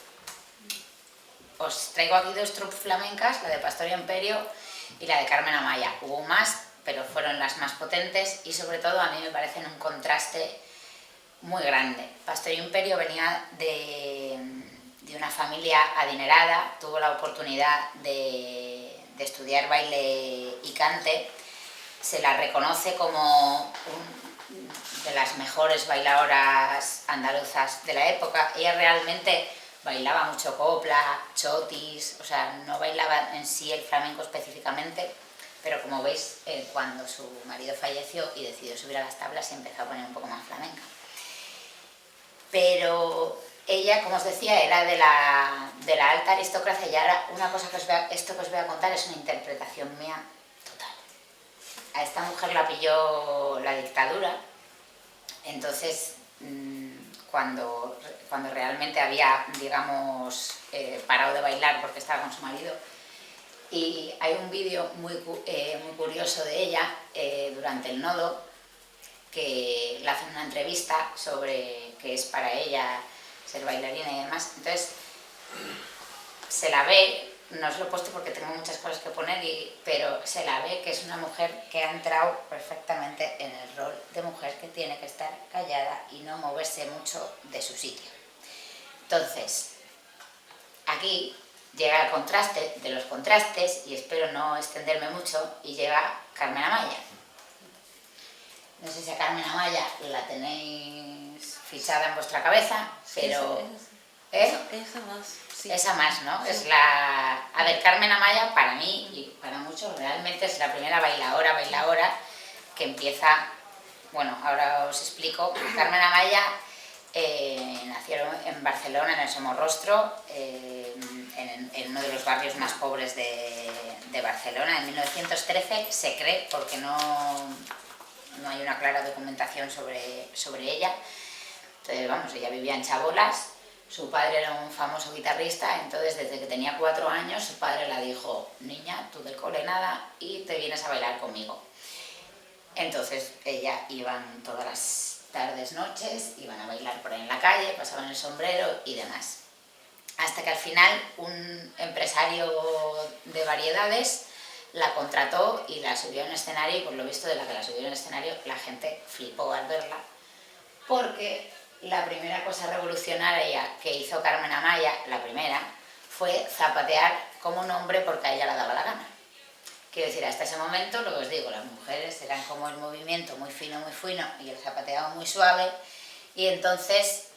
Os traigo aquí dos troupes flamencas, la de Pastora Imperio y la de Carmen Amaya. Hubo más, pero fueron las más potentes y sobre todo a mí me parecen un contraste muy grande. Pastora Imperio venía de una familia adinerada, tuvo la oportunidad de estudiar baile y cante, se la reconoce como de las mejores bailadoras andaluzas de la época. Ella realmente bailaba mucho copla, chotis, o sea, no bailaba en sí el flamenco específicamente, pero como veis, cuando su marido falleció y decidió subir a las tablas, se empezó a poner un poco más flamenca. Pero ella, como os decía, era de la alta aristocracia y ahora una cosa esto que os voy a contar es una interpretación mía total. A esta mujer la pilló la dictadura, entonces cuando realmente había, digamos, parado de bailar porque estaba con su marido. Y hay un vídeo muy curioso de ella durante el nodo, que le hacen una entrevista sobre qué es para ella ser bailarina y demás. Entonces, se la ve, no os lo he puesto porque tengo muchas cosas que poner, pero se la ve que es una mujer que ha entrado perfectamente en el rol de mujer que tiene que estar callada y no moverse mucho de su sitio. Entonces, aquí llega el contraste de los contrastes, y espero no extenderme mucho, y llega Carmen Amaya. No sé si a Carmen Amaya la tenéis fichada en vuestra cabeza, pero... Esa más, sí. Esa más, ¿no? Es la... A ver, Carmen Amaya, para mí y para muchos, realmente es la primera bailaora que empieza... Bueno, ahora os explico. Carmen Amaya nació en Barcelona, en el Somorrostro, en uno de los barrios más pobres de Barcelona. En 1913 se cree, porque no hay una clara documentación sobre ella. Entonces, vamos, ella vivía en chabolas, Su padre era un famoso guitarrista, entonces desde que tenía 4 años su padre le dijo: niña, tú del cole nada y te vienes a bailar conmigo. Entonces ella iban todas las tardes, noches, iban a bailar por ahí en la calle, pasaban el sombrero y demás. Hasta que al final un empresario de variedades la contrató y la subió en escenario, y por lo visto de la que la subió en escenario la gente flipó al verla, porque la primera cosa revolucionaria que hizo Carmen Amaya, la primera, fue zapatear como un hombre porque a ella le daba la gana. Quiero decir, hasta ese momento, lo que os digo, las mujeres eran como el movimiento muy fino y el zapateado muy suave, y entonces,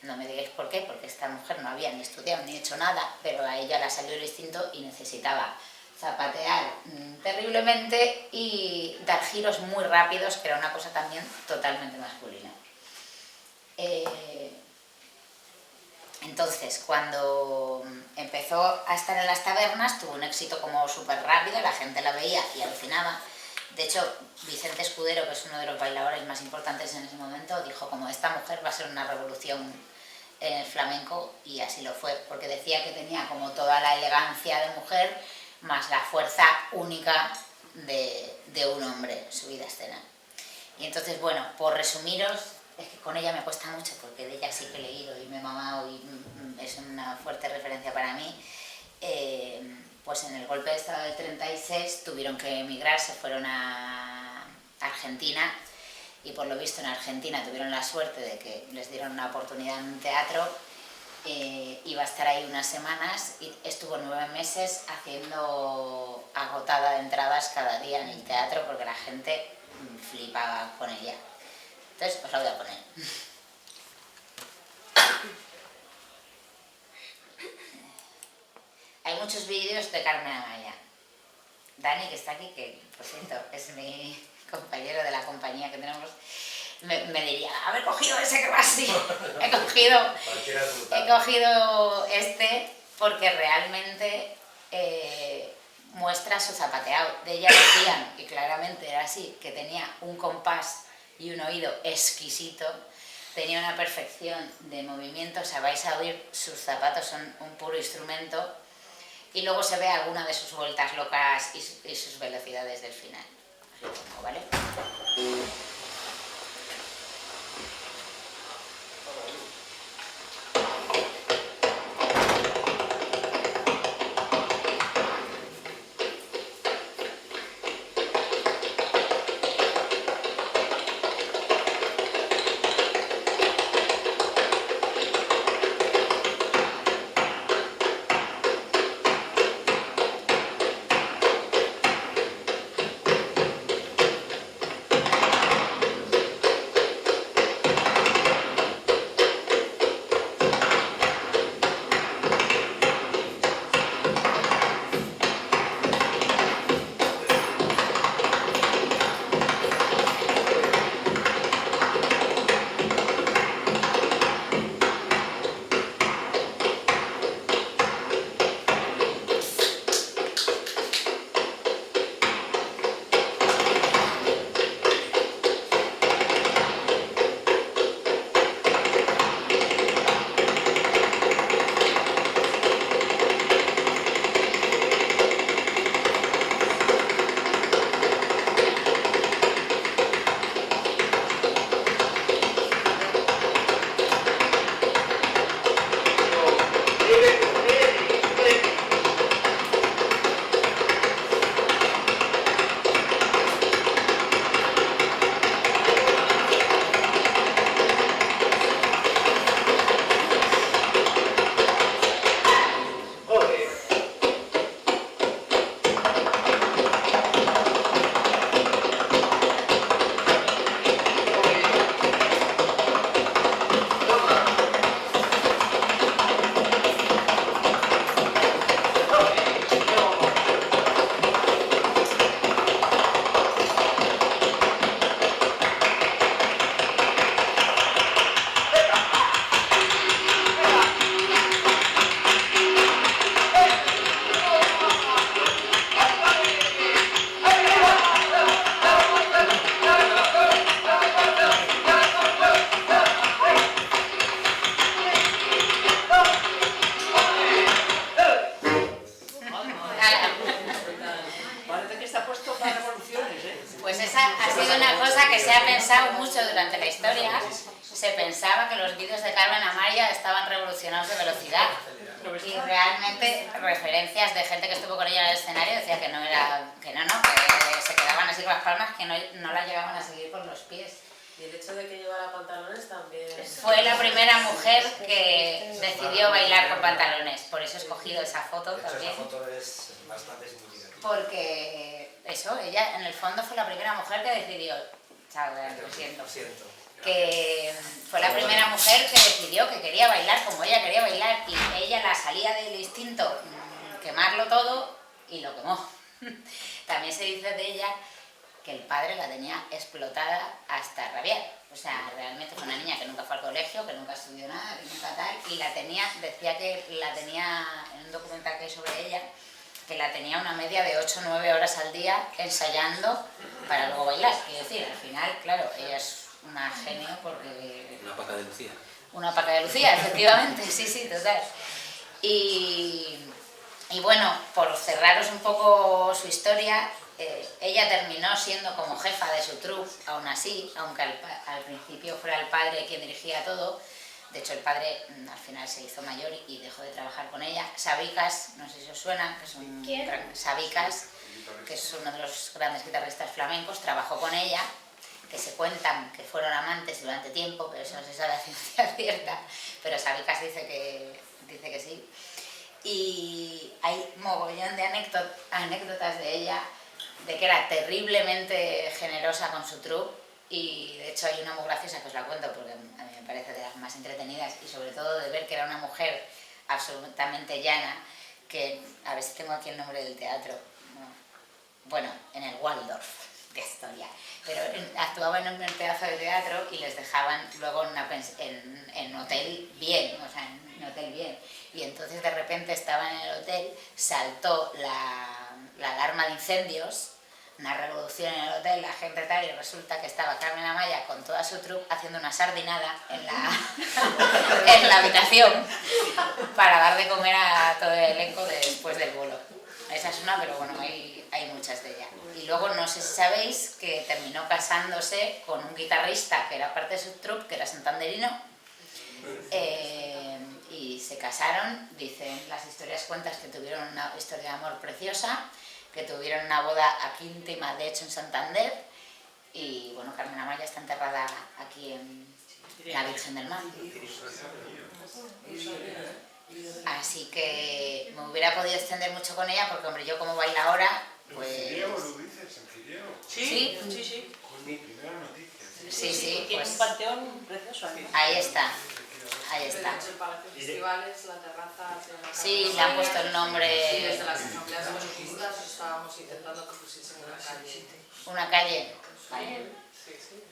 no me digáis por qué, porque esta mujer no había ni estudiado ni hecho nada, pero a ella le salió el instinto y necesitaba zapatear terriblemente y dar giros muy rápidos, que era una cosa también totalmente masculina. Entonces, cuando empezó a estar en las tabernas, tuvo un éxito como súper rápido, la gente la veía y alucinaba. De hecho, Vicente Escudero, que es uno de los bailadores más importantes en ese momento, dijo como: esta mujer va a ser una revolución en el flamenco, y así lo fue, porque decía que tenía como toda la elegancia de mujer más la fuerza única de un hombre subida a escena. Y entonces, bueno, por resumiros, es que con ella me cuesta mucho porque de ella sí que he leído y me he mamado y es una fuerte referencia para mí. Pues en el golpe de estado del 36 tuvieron que emigrar, se fueron a Argentina, y por lo visto en Argentina tuvieron la suerte de que les dieron una oportunidad en un teatro. Iba a estar ahí unas semanas y estuvo 9 meses haciendo agotada de entradas cada día en el teatro porque la gente flipaba con ella. Entonces os la voy a poner. Hay muchos vídeos de Carmen Amaya. Dani, que está aquí, que por cierto es mi compañero de la compañía que tenemos, me diría: haber cogido ese que va así. He cogido este porque realmente muestra su zapateado. De ella decían, y claramente era así, que tenía un compás y un oído exquisito, tenía una perfección de movimiento. O sea, vais a oír, sus zapatos son un puro instrumento, y luego se ve alguna de sus vueltas locas y sus velocidades del final. Os lo pongo, ¿vale? durante la historia se pensaba que los vídeos de Carmen Amaya estaban revolucionados de velocidad. Y realmente referencias de gente que estuvo con ella en el escenario decía que no, que se quedaban así con las palmas, que no la llegaban a seguir con los pies. Y el hecho de que llevara pantalones también... Fue la primera mujer que decidió bailar con pantalones, por eso he escogido esa foto De hecho, también. esa foto es bastante significativa. Porque eso, ella en el fondo fue la primera mujer que decidió, ¿sabes? Lo siento. Que fue la primera mujer que decidió que quería bailar como ella quería bailar y ella la salía del instinto quemarlo todo y lo quemó. También se dice de ella que el padre la tenía explotada hasta rabiar. O sea, realmente fue una niña que nunca fue al colegio, que nunca estudió nada, que nunca tal, y decía que la tenía, en un documental que hay sobre ella, que la tenía una media de 8 o 9 horas al día ensayando para luego bailar. Quiero decir, al final, claro, ella es una genio porque... Una paca de Lucía. Una paca de Lucía, efectivamente, sí, total. Y bueno, por cerraros un poco su historia, ella terminó siendo como jefa de su troupe, aún así, aunque al principio fuera el padre quien dirigía todo. De hecho, el padre al final se hizo mayor y dejó de trabajar con ella. Sabicas, no sé si os suena, que es Sabicas, que es uno de los grandes guitarristas flamencos, trabajó con ella, que se cuentan que fueron amantes durante tiempo, pero eso no se sabe a ciencia cierta, pero Sabicas dice que sí. Y hay mogollón de anécdotas de ella, de que era terriblemente generosa con su troupe, y de hecho hay una muy graciosa que os la cuento porque a mí me parece de las más entretenidas, y sobre todo de ver que era una mujer absolutamente llana, que a ver si tengo aquí el nombre del teatro, bueno, en el Waldorf de historia, pero actuaban en un pedazo de teatro y les dejaban luego en hotel bien, o sea, en hotel bien, y entonces de repente estaban en el hotel, saltó la alarma de incendios, una revolución en el hotel, la gente tal, y resulta que estaba Carmen Amaya con toda su troupe haciendo una sardinada en la habitación para dar de comer a todo el elenco después del bolo. Esa es una, pero bueno, hay muchas de ella. Y luego no sé si sabéis que terminó casándose con un guitarrista que era parte de su troupe, que era santanderino, y se casaron, dicen las historias cuentas que tuvieron una historia de amor preciosa, que tuvieron una boda aquí íntima, de hecho en Santander, y bueno, Carmen Amaya está enterrada aquí en la Virgen del Mar. Así que me hubiera podido extender mucho con ella, porque hombre, yo como bailadora, pues... ¿En Ciriego lo dices? ¿En Ciriego? Sí. Con mi primera noticia. Sí, tiene pues... un panteón precioso ahí. Ahí está. De hecho, el Palacio de Festivales, la terraza hacia la Sí, le han puesto el Sí, nombre... desde las asambleas de los juntas estábamos intentando que pusiesen una calle. Una calle.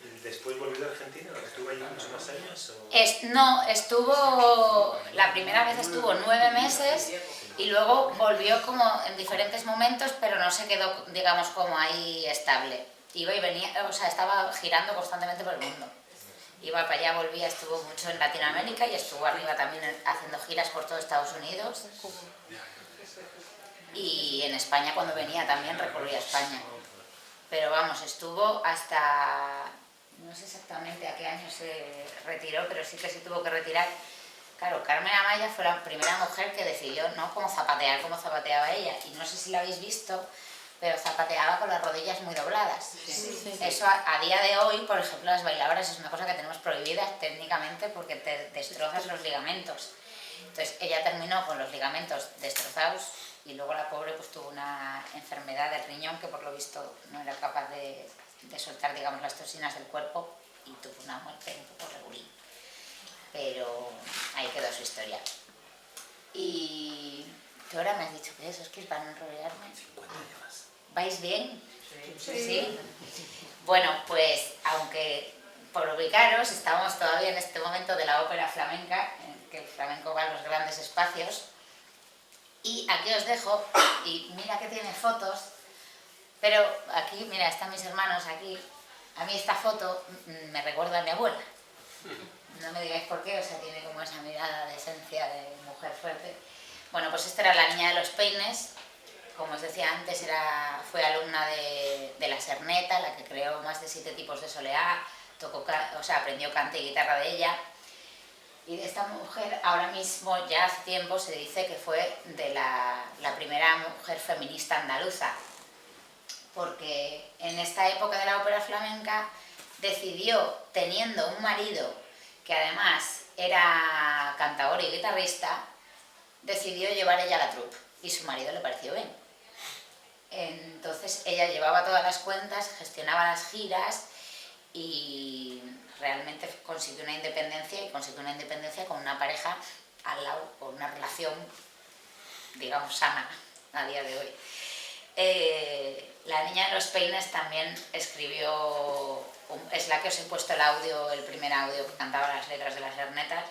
¿Y después volvió a Argentina? ¿Estuvo allí muchos más años? No, estuvo... La primera vez estuvo 9 meses y luego volvió como en diferentes momentos, pero no se quedó, digamos, como ahí estable. Iba y venía, o sea, estaba girando constantemente por el mundo. Iba para allá, volvía, estuvo mucho en Latinoamérica y estuvo arriba también haciendo giras por todo Estados Unidos. Y en España, cuando venía también, recorría España. Pero vamos, estuvo hasta... No sé exactamente a qué año se retiró, pero sí que se tuvo que retirar. Claro, Carmen Amaya fue la primera mujer que decidió, ¿no?, cómo zapatear, cómo zapateaba ella. Y no sé si la habéis visto, pero zapateaba con las rodillas muy dobladas. Eso a día de hoy, por ejemplo, las bailadoras es una cosa que tenemos prohibida técnicamente porque te destrozas los ligamentos. Entonces ella terminó con los ligamentos destrozados y luego la pobre pues tuvo una enfermedad del riñón que por lo visto no era capaz de soltar, digamos, las toxinas del cuerpo y tuvo una muerte un poco regulín. Pero ahí quedó su historia. Y tú ahora me has dicho que eso es que es para no enrollarme. 50 llevas. ¿Vais bien? Sí. Bueno, pues aunque por ubicaros, estamos todavía en este momento de la ópera flamenca, en que el flamenco va a los grandes espacios. Y aquí os dejo, y mira que tiene fotos, pero aquí, mira, están mis hermanos aquí. A mí esta foto me recuerda a mi abuela. No me digáis por qué, o sea, tiene como esa mirada de esencia de mujer fuerte. Bueno, pues esta era la niña de los peines. Como os decía antes, fue alumna de la Serneta, la que creó más de 7 tipos de soleá, aprendió cante y guitarra de ella. Y de esta mujer, ahora mismo, ya hace tiempo, se dice que fue de la primera mujer feminista andaluza, porque en esta época de la ópera flamenca decidió, teniendo un marido que además era cantador y guitarrista, decidió llevar ella la troupe y su marido le pareció bien. Entonces ella llevaba todas las cuentas, gestionaba las giras y realmente consiguió una independencia con una pareja al lado, con una relación, digamos, sana a día de hoy. La niña de los peines también escribió, es la que os he puesto el primer audio que cantaba las letras de las hernetas,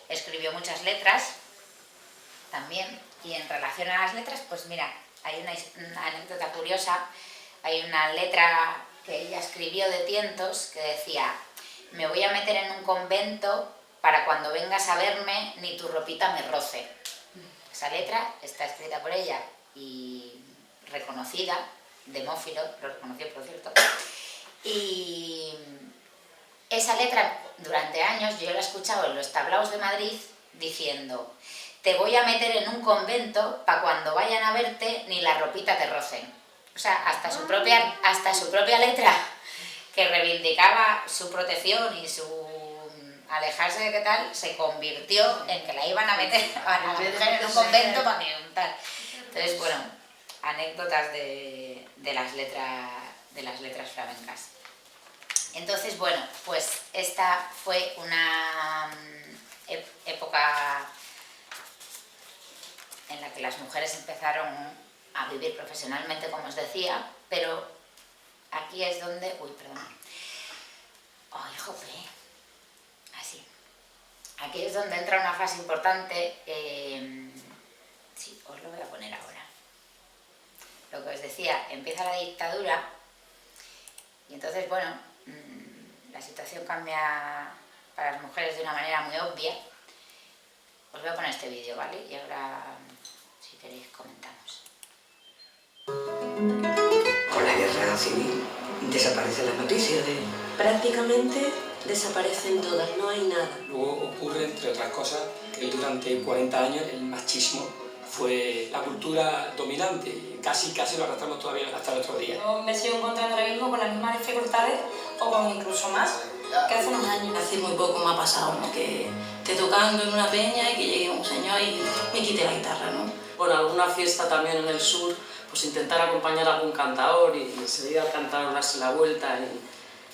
escribió muchas letras también, y en relación a las letras, pues mira, hay una anécdota curiosa, hay una letra que ella escribió de tientos que decía: me voy a meter en un convento para cuando vengas a verme ni tu ropita me roce. Esa letra está escrita por ella y reconocida, Demófilo lo reconoció, por cierto, y esa letra durante años yo la he escuchado en los tablaos de Madrid diciendo: te voy a meter en un convento para cuando vayan a verte ni la ropita te rocen. O sea, hasta su propia letra, que reivindicaba su protección y su alejarse de qué tal, se convirtió en que la iban a meter a la mujer en un convento para que tal. Entonces, bueno, anécdotas de las letras flamencas. Entonces, bueno, pues esta fue una época en la que las mujeres empezaron a vivir profesionalmente, como os decía, pero aquí es donde... Uy, perdón. ¡Ay, jope! Así. Aquí es donde entra una fase importante. Sí, os lo voy a poner ahora. Lo que os decía, empieza la dictadura y entonces, bueno, la situación cambia para las mujeres de una manera muy obvia. Os voy a poner este vídeo, ¿vale? Y ahora, si queréis, comentamos. Con la guerra civil desaparecen las noticias de... Prácticamente desaparecen todas, no hay nada. Luego ocurre, entre otras cosas, que durante 40 años el machismo fue la cultura dominante y casi lo arrastramos todavía hasta el otro día. Yo me sigo encontrando ahora mismo con las mismas dificultades o con incluso más que hace unos años. Hace muy poco me ha pasado, ¿no? Que esté tocando en una peña y que llegue un señor y me quite la guitarra, ¿no? Bueno, alguna fiesta también en el sur, pues intentar acompañar a algún cantador y enseguida al cantador darse la vuelta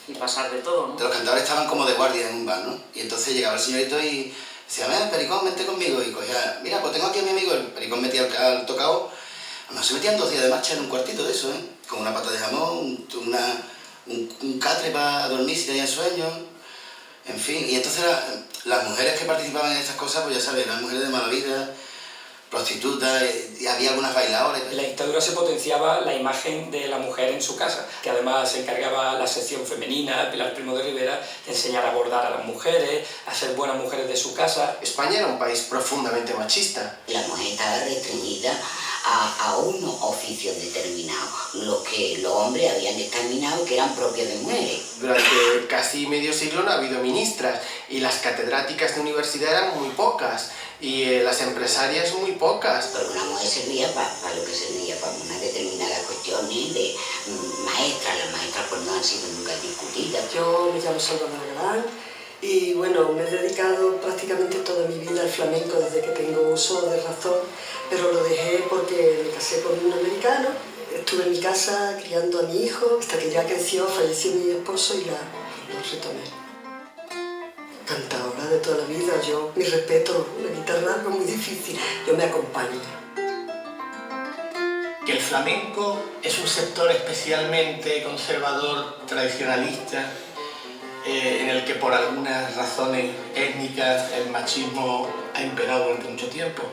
y pasar de todo, ¿no? Los cantadores estaban como de guardia en un bar, ¿no? Y entonces llegaba el señorito y decía: ven, Pericón, vente conmigo. Y cogía: mira, pues tengo aquí a mi amigo. El Pericón metía al tocado. No, se metían 2 días de marcha en un cuartito de eso, ¿eh? Con una pata de jamón, un catre para dormir si tenían sueño. En fin, y entonces las mujeres que participaban en estas cosas, pues ya sabes, las mujeres de mala vida, prostitutas, y había algunas bailadoras. En la dictadura se potenciaba la imagen de la mujer en su casa, que además se encargaba la sección femenina, Pilar Primo de Rivera, de enseñar a bordar a las mujeres, a ser buenas mujeres de su casa. España era un país profundamente machista. La mujer estaba restringida a unos oficios determinados, los que los hombres habían determinado que eran propios de mujeres. Durante casi medio siglo no ha habido ministras y las catedráticas de universidad eran muy pocas y las empresarias muy pocas. Pero una mujer servía para lo que servía, para unas determinadas cuestiones de maestras. Las maestras pues no han sido nunca discutidas. Yo me llamo Salvador Galán y bueno, me he dedicado prácticamente toda mi vida al flamenco desde que tengo uso de razón, pero lo dejé porque me casé con un americano, estuve en mi casa criando a mi hijo hasta que ya creció, falleció mi esposo y lo retomé. Cantadora de toda la vida, yo, mi respeto, la guitarra es muy difícil, yo me acompaño. Que el flamenco es un sector especialmente conservador, tradicionalista, en el que por algunas razones étnicas el machismo ha imperado durante mucho tiempo.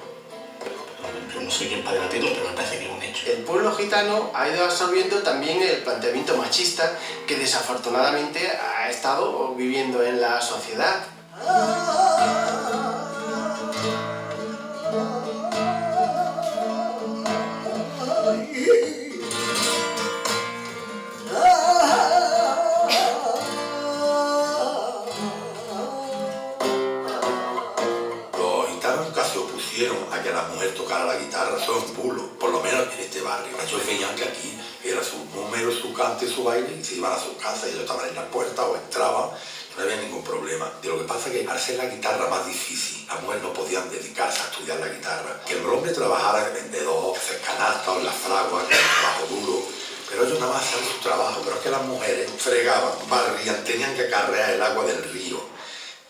Yo no soy quien para debatirlo, pero me parece que es un hecho. El pueblo gitano ha ido absorbiendo también el planteamiento machista que desafortunadamente ha estado viviendo en la sociedad. pusieron a que la mujer tocara la guitarra, eso es un bulo, por lo menos en este barrio. Ellos veían que aquí era su número, su cante, su baile, y se iban a su casa, y ellos estaban en la puerta o entraban, y no había ningún problema. Y lo que pasa es que al ser la guitarra más difícil, las mujeres no podían dedicarse a estudiar la guitarra. Que el hombre trabajara de vendedor, hacer canastas o en la fragua, que era un trabajo duro, pero ellos nada más hacían su trabajo. Pero es que las mujeres fregaban, barrían, tenían que acarrear el agua del río,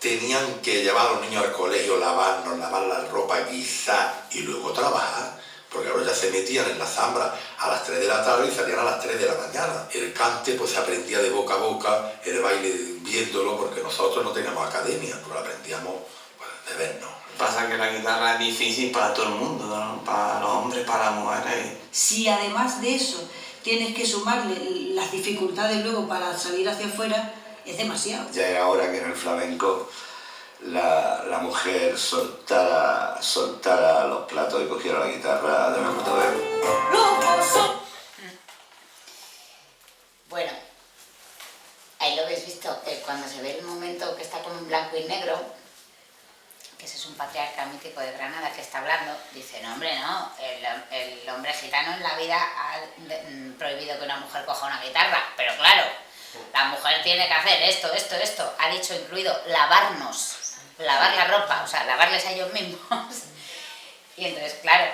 tenían que llevar a los niños al colegio, lavarnos, lavar la ropa, guisar y luego trabajar. Porque ahora ya se metían en la zambra a las 3 de la tarde y salían a las 3 de la mañana. El cante pues se aprendía de boca a boca, el baile viéndolo, porque nosotros no teníamos academia, pero lo aprendíamos pues, de vernos. Pasa que la guitarra es difícil para todo el mundo, ¿no? Para los hombres, para las mujeres. Si además de eso tienes que sumarle las dificultades luego para salir hacia afuera, es demasiado. Ya era hora que en el flamenco la mujer soltara los platos y cogiera la guitarra de una puta vez. Bueno, ahí lo habéis visto, cuando se ve el momento que está como en blanco y negro, que ese es un patriarca mítico de Granada que está hablando, dice, no hombre, no, el hombre gitano en la vida ha prohibido que una mujer coja una guitarra, pero claro, la mujer tiene que hacer esto, ha dicho incluido lavarnos, lavar la ropa, o sea, lavarles a ellos mismos. Y entonces, claro,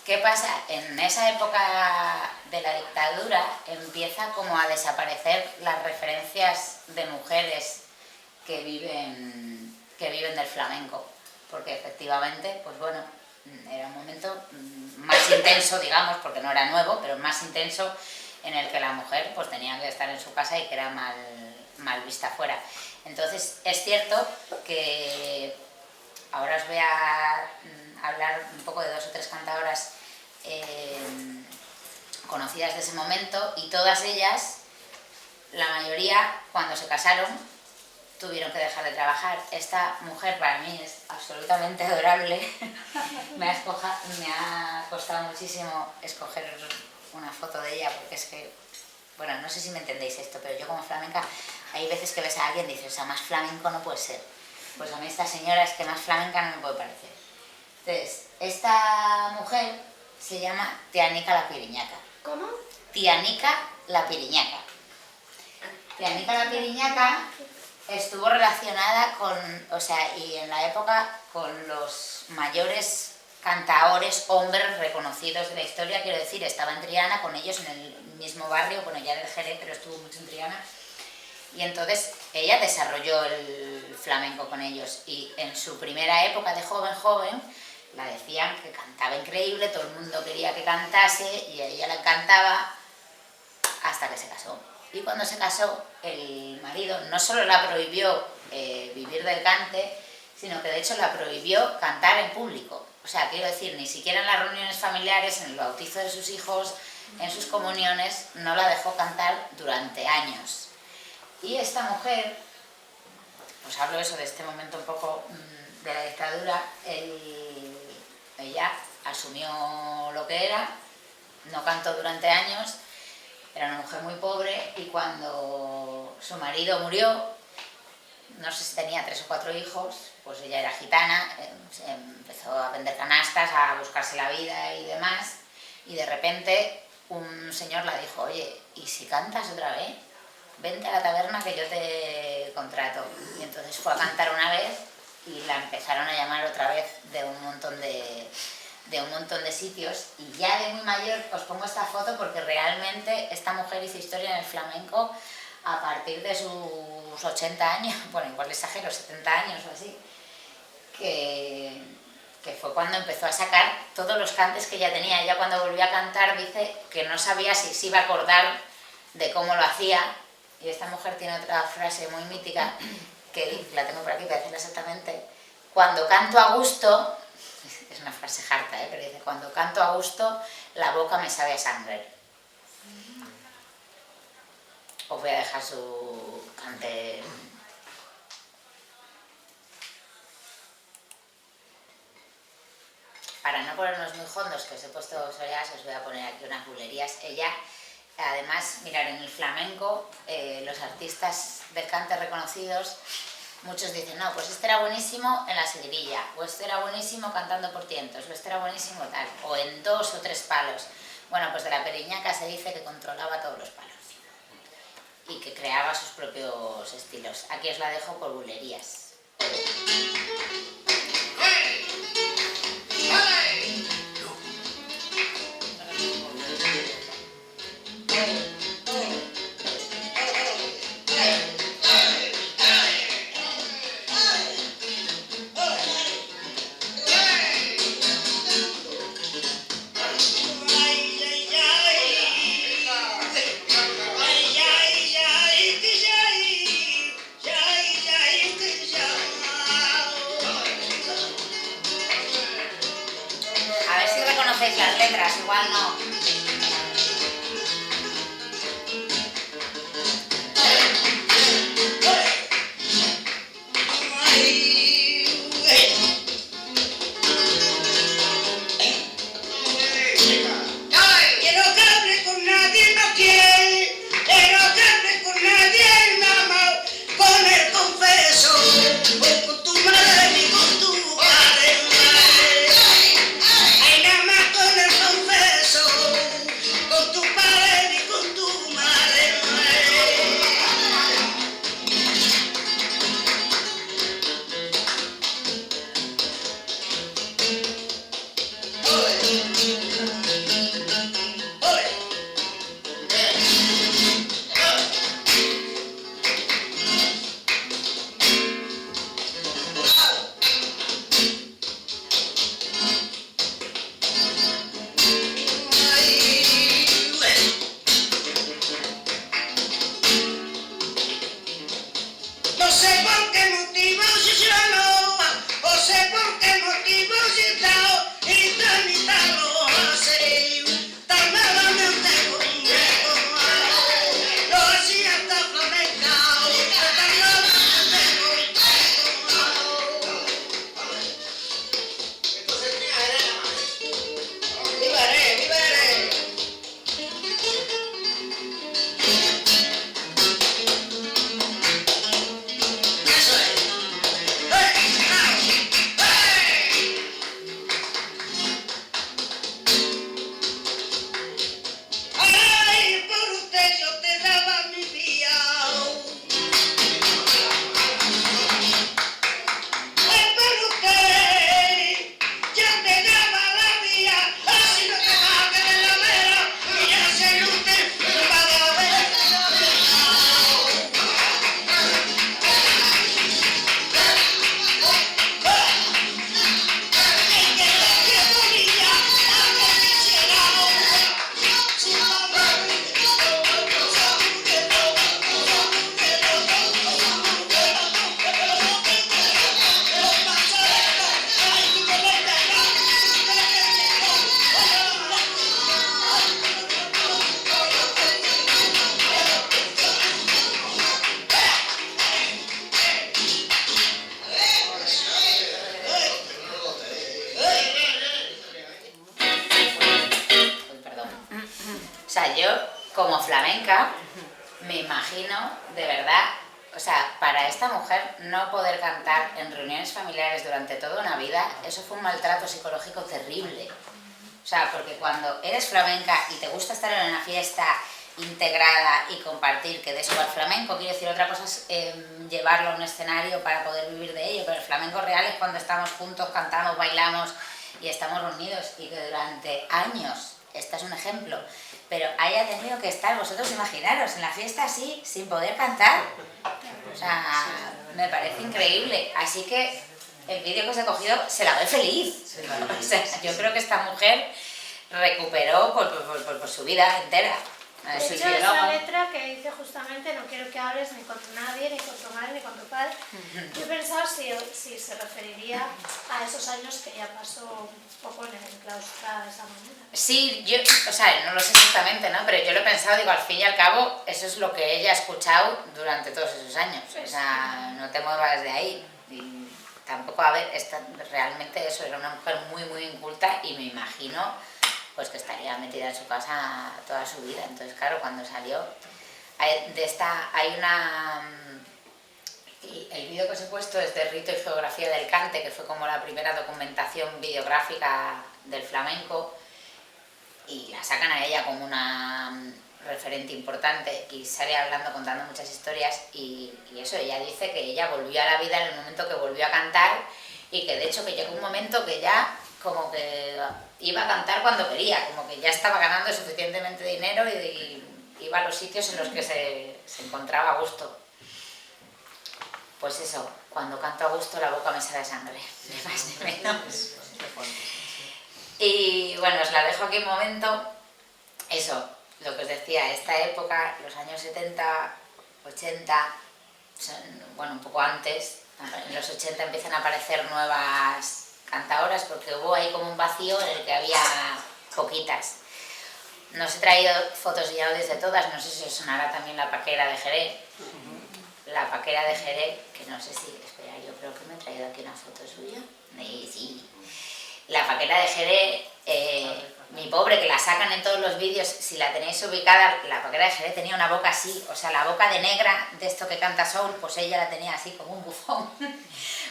¿qué pasa? En esa época de la dictadura empieza como a desaparecer las referencias de mujeres que viven del flamenco, porque efectivamente, pues bueno, era un momento más intenso, digamos, porque no era nuevo, pero más intenso, en el que la mujer pues tenía que estar en su casa y que era mal vista fuera. Entonces, es cierto que ahora os voy a hablar un poco de 2 o 3 cantadoras conocidas de ese momento, y todas ellas, la mayoría, cuando se casaron, tuvieron que dejar de trabajar. Esta mujer para mí es absolutamente adorable. Me ha costado muchísimo escoger una foto de ella, porque es que, bueno, no sé si me entendéis esto, pero yo como flamenca, hay veces que ves a alguien y dices, o sea, más flamenco no puede ser. Pues a mí esta señora es que más flamenca no me puede parecer. Entonces, esta mujer se llama Tianica la Piriñaca. ¿Cómo? Tianica la Piriñaca. Tianica la Piriñaca estuvo relacionada con, o sea, y en la época con los mayores cantaores, hombres reconocidos de la historia, quiero decir, estaba en Triana con ellos en el mismo barrio, bueno, ya del Jerez, pero estuvo mucho en Triana, y entonces ella desarrolló el flamenco con ellos, y en su primera época de joven, la decían que cantaba increíble, todo el mundo quería que cantase, y a ella le encantaba, hasta que se casó. Y cuando se casó, el marido no solo la prohibió vivir del cante, sino que de hecho la prohibió cantar en público. O sea, quiero decir, ni siquiera en las reuniones familiares, en el bautizo de sus hijos, en sus comuniones, no la dejó cantar durante años. Y esta mujer, os hablo eso de este momento un poco de la dictadura, ella asumió lo que era, no cantó durante años, era una mujer muy pobre, y cuando su marido murió, no sé si tenía 3 o 4 hijos, pues ella era gitana, empezó a vender canastas, a buscarse la vida y demás, y de repente un señor la dijo, oye, ¿y si cantas otra vez? Vente a la taberna que yo te contrato. Y entonces fue a cantar una vez y la empezaron a llamar otra vez de un montón de sitios, y ya de muy mayor os pongo esta foto porque realmente esta mujer hizo historia en el flamenco a partir de sus 80 años, bueno, igual exagero, 70 años o así, que fue cuando empezó a sacar todos los cantes que ella tenía. Ella cuando volvió a cantar dice que no sabía si se iba a acordar de cómo lo hacía, y esta mujer tiene otra frase muy mítica, que la tengo por aquí para decirla exactamente, cuando canto a gusto, es una frase harta, pero dice, cuando canto a gusto, la boca me sabe a sangre. Os voy a dejar su cante. Para no ponernos muy hondos, que os he puesto soleadas, os voy a poner aquí unas bulerías. Ella, además, mirar, en el flamenco, los artistas del cante reconocidos muchos dicen, no, pues este era buenísimo en la seguirilla, o este era buenísimo cantando por tientos, o este era buenísimo tal, o en 2 o 3 palos. Bueno, pues de la Periñaca se dice que controlaba todos los palos y que creaba sus propios estilos. Aquí os la dejo por bulerías. A ver si reconocéis las letras, igual no. Quiero que hable con nadie, no quiere. Quiero que hable con nadie, nada más con el confeso. O con tu madre ni con tu padre. Ay, nada más con el confeso. Con tu padre ni con tu madre. No sé por qué motivo si yo no, o sé por qué motivo si está y tan lo hace, tan mala me tengo lo hacía hasta flamenca, tan mala me tengo. Vivaré, vivaré. Ay, por usted yo te daba mi vida. Ay, por usted yo te daba la vida. Así no te vas a quedar la vera y ya se no te va a ver. O sea, yo como flamenca me imagino de verdad, o sea, para esta mujer no poder cantar en reuniones familiares durante toda una vida, eso fue un maltrato psicológico terrible. O sea, porque cuando eres flamenca y te gusta estar en una fiesta integrada y compartir, que de eso va el flamenco, quiero decir, otra cosa es llevarlo a un escenario para poder vivir de ello, pero el flamenco real es cuando estamos juntos, cantamos, bailamos y estamos reunidos, y que durante años, este es un ejemplo, pero haya tenido que estar, vosotros imaginaros, en la fiesta así, sin poder cantar. O sea, me parece increíble. Así que el vídeo que os he cogido se la ve feliz. O sea, yo creo que esta mujer recuperó por su vida entera. De hecho, esa letra que dice justamente no quiero que hables ni con nadie, ni con tu madre, ni con tu padre. Yo he pensado si se referiría a esos años que ella pasó un poco en el enclaustrada de esa manera. Sí, yo, o sea, no lo sé exactamente, ¿no? Pero yo lo he pensado, digo, al fin y al cabo, eso es lo que ella ha escuchado durante todos esos años. O sea, no te muevas de ahí. Y tampoco, a ver, realmente eso, era una mujer muy inculta, y me imagino pues que estaría metida en su casa toda su vida. Entonces, claro, cuando salió, hay El vídeo que os he puesto es de Rito y Geografía del Cante, que fue como la primera documentación videográfica del flamenco, y la sacan a ella como una referente importante y sale hablando, contando muchas historias, y eso, ella dice que ella volvió a la vida en el momento que volvió a cantar, y que de hecho que llegó un momento que ya como que iba a cantar cuando quería, como que ya estaba ganando suficientemente dinero y iba a los sitios en los que se encontraba a gusto. Pues eso, cuando canto a gusto la boca me sale sangre, ni más ni menos. Y bueno, os la dejo aquí un momento. Eso, lo que os decía, esta época, los años 70, 80, bueno, un poco antes, en los 80 empiezan a aparecer nuevas cantaoras porque hubo ahí como un vacío en el que había poquitas. No os he traído fotos y audios de todas, no sé si os sonará también la Paquera de Jerez. La Paquera de Jerez, que no sé si... Espera, yo creo que me he traído aquí una foto suya. Sí. La Paquera de Jerez, mi pobre, que la sacan en todos los vídeos, si la tenéis ubicada, la Paquera de Jerez tenía una boca así, o sea, la boca de negra de esto que canta soul, pues ella la tenía así como un bufón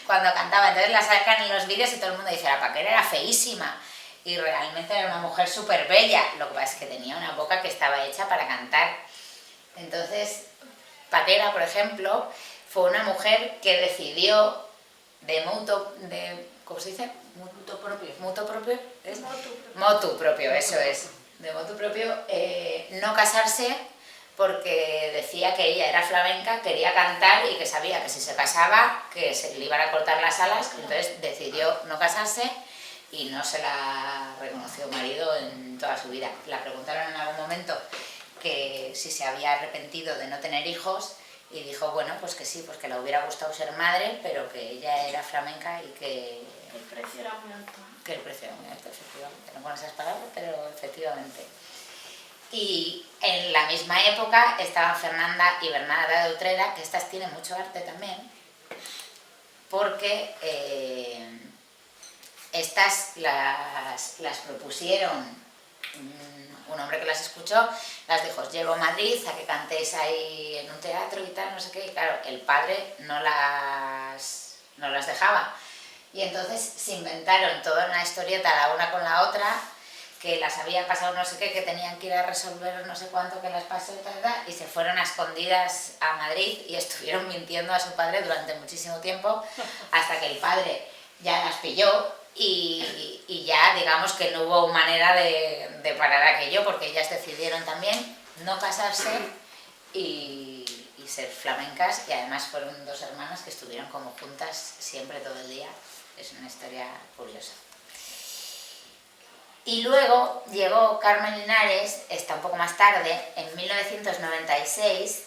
cuando cantaba. Entonces la sacan en los vídeos y todo el mundo dice, la Paquera era feísima. Y realmente era una mujer súper bella, lo que pasa es que tenía una boca que estaba hecha para cantar. Entonces, Paquera, por ejemplo, fue una mujer que decidió ¿cómo se dice? Motu propio, ¿es? Motu propio, eso es. De motu propio, no casarse porque decía que ella era flamenca, quería cantar y que sabía que si se casaba, que se le iban a cortar las alas, entonces decidió no casarse y no se la reconoció marido en toda su vida. La preguntaron en algún momento que si se había arrepentido de no tener hijos y dijo, bueno, pues que sí, pues que le hubiera gustado ser madre, pero que ella era flamenca y que... El precio era muy alto. Que el precio era muy alto, efectivamente. No con esas palabras, pero efectivamente. Y en la misma época estaban Fernanda y Bernarda de Utrera, que estas tienen mucho arte también, porque estas las propusieron un hombre que las escuchó, las dijo, os llevo a Madrid a que cantéis ahí en un teatro y tal, no sé qué, y claro, el padre no las dejaba. Y entonces se inventaron toda una historieta la una con la otra, que las había pasado no sé qué, que tenían que ir a resolver no sé cuánto que las pasó y se fueron a escondidas a Madrid y estuvieron mintiendo a su padre durante muchísimo tiempo, hasta que el padre ya las pilló. Y ya digamos que no hubo manera de parar aquello, porque ellas decidieron también no casarse y ser flamencas, y además fueron dos hermanas que estuvieron como juntas siempre todo el día. Es una historia curiosa. Y luego llegó Carmen Linares, está un poco más tarde, en 1996.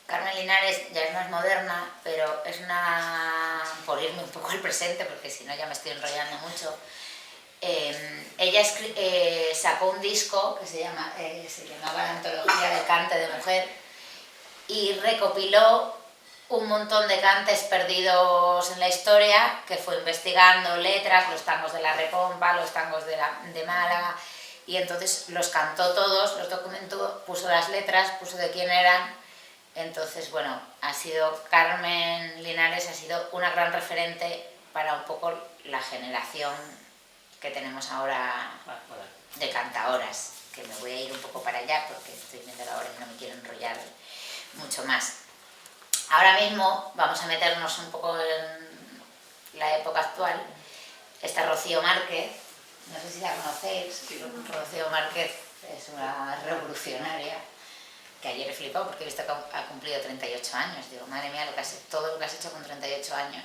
Carmen Linares ya es más moderna, pero es por irme un poco al presente, porque si no ya me estoy enrollando mucho. Ella sacó un disco que se llamaba La Antología del Cante de Mujer y recopiló un montón de cantes perdidos en la historia, que fue investigando letras, los tangos de la Repompa, los tangos de Málaga, y entonces los cantó todos, los documentó, puso las letras, puso de quién eran. Entonces, bueno, Carmen Linares ha sido una gran referente para un poco la generación que tenemos ahora de cantaoras, que me voy a ir un poco para allá porque estoy viendo la hora y no me quiero enrollar mucho más. Ahora mismo vamos a meternos un poco en la época actual. Está Rocío Márquez, no sé si la conocéis. Rocío Márquez es una revolucionaria, que ayer he flipado porque he visto que ha cumplido 38 años. Digo, madre mía, todo lo que has hecho con 38 años.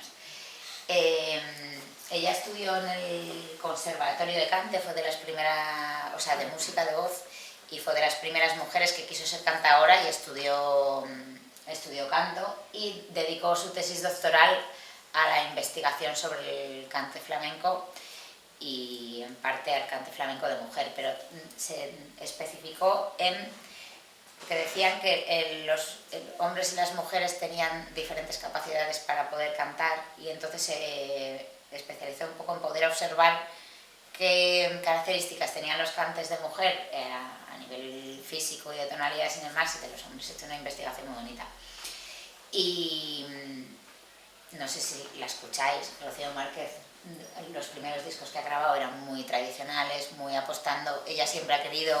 Ella estudió en el Conservatorio de Cante, fue de las primeras, de música de voz, y fue de las primeras mujeres que quiso ser cantaora y estudió canto, y dedicó su tesis doctoral a la investigación sobre el cante flamenco y en parte al cante flamenco de mujer, pero se especificó en que decían que los hombres y las mujeres tenían diferentes capacidades para poder cantar, y entonces se especializó un poco en poder observar qué características tenían los cantes de mujer a nivel físico y de tonalidades y demás, y de los hombres. He hecho una investigación muy bonita. Y no sé si la escucháis, Rocío Márquez, los primeros discos que ha grabado eran muy tradicionales, muy apostando. Ella siempre ha querido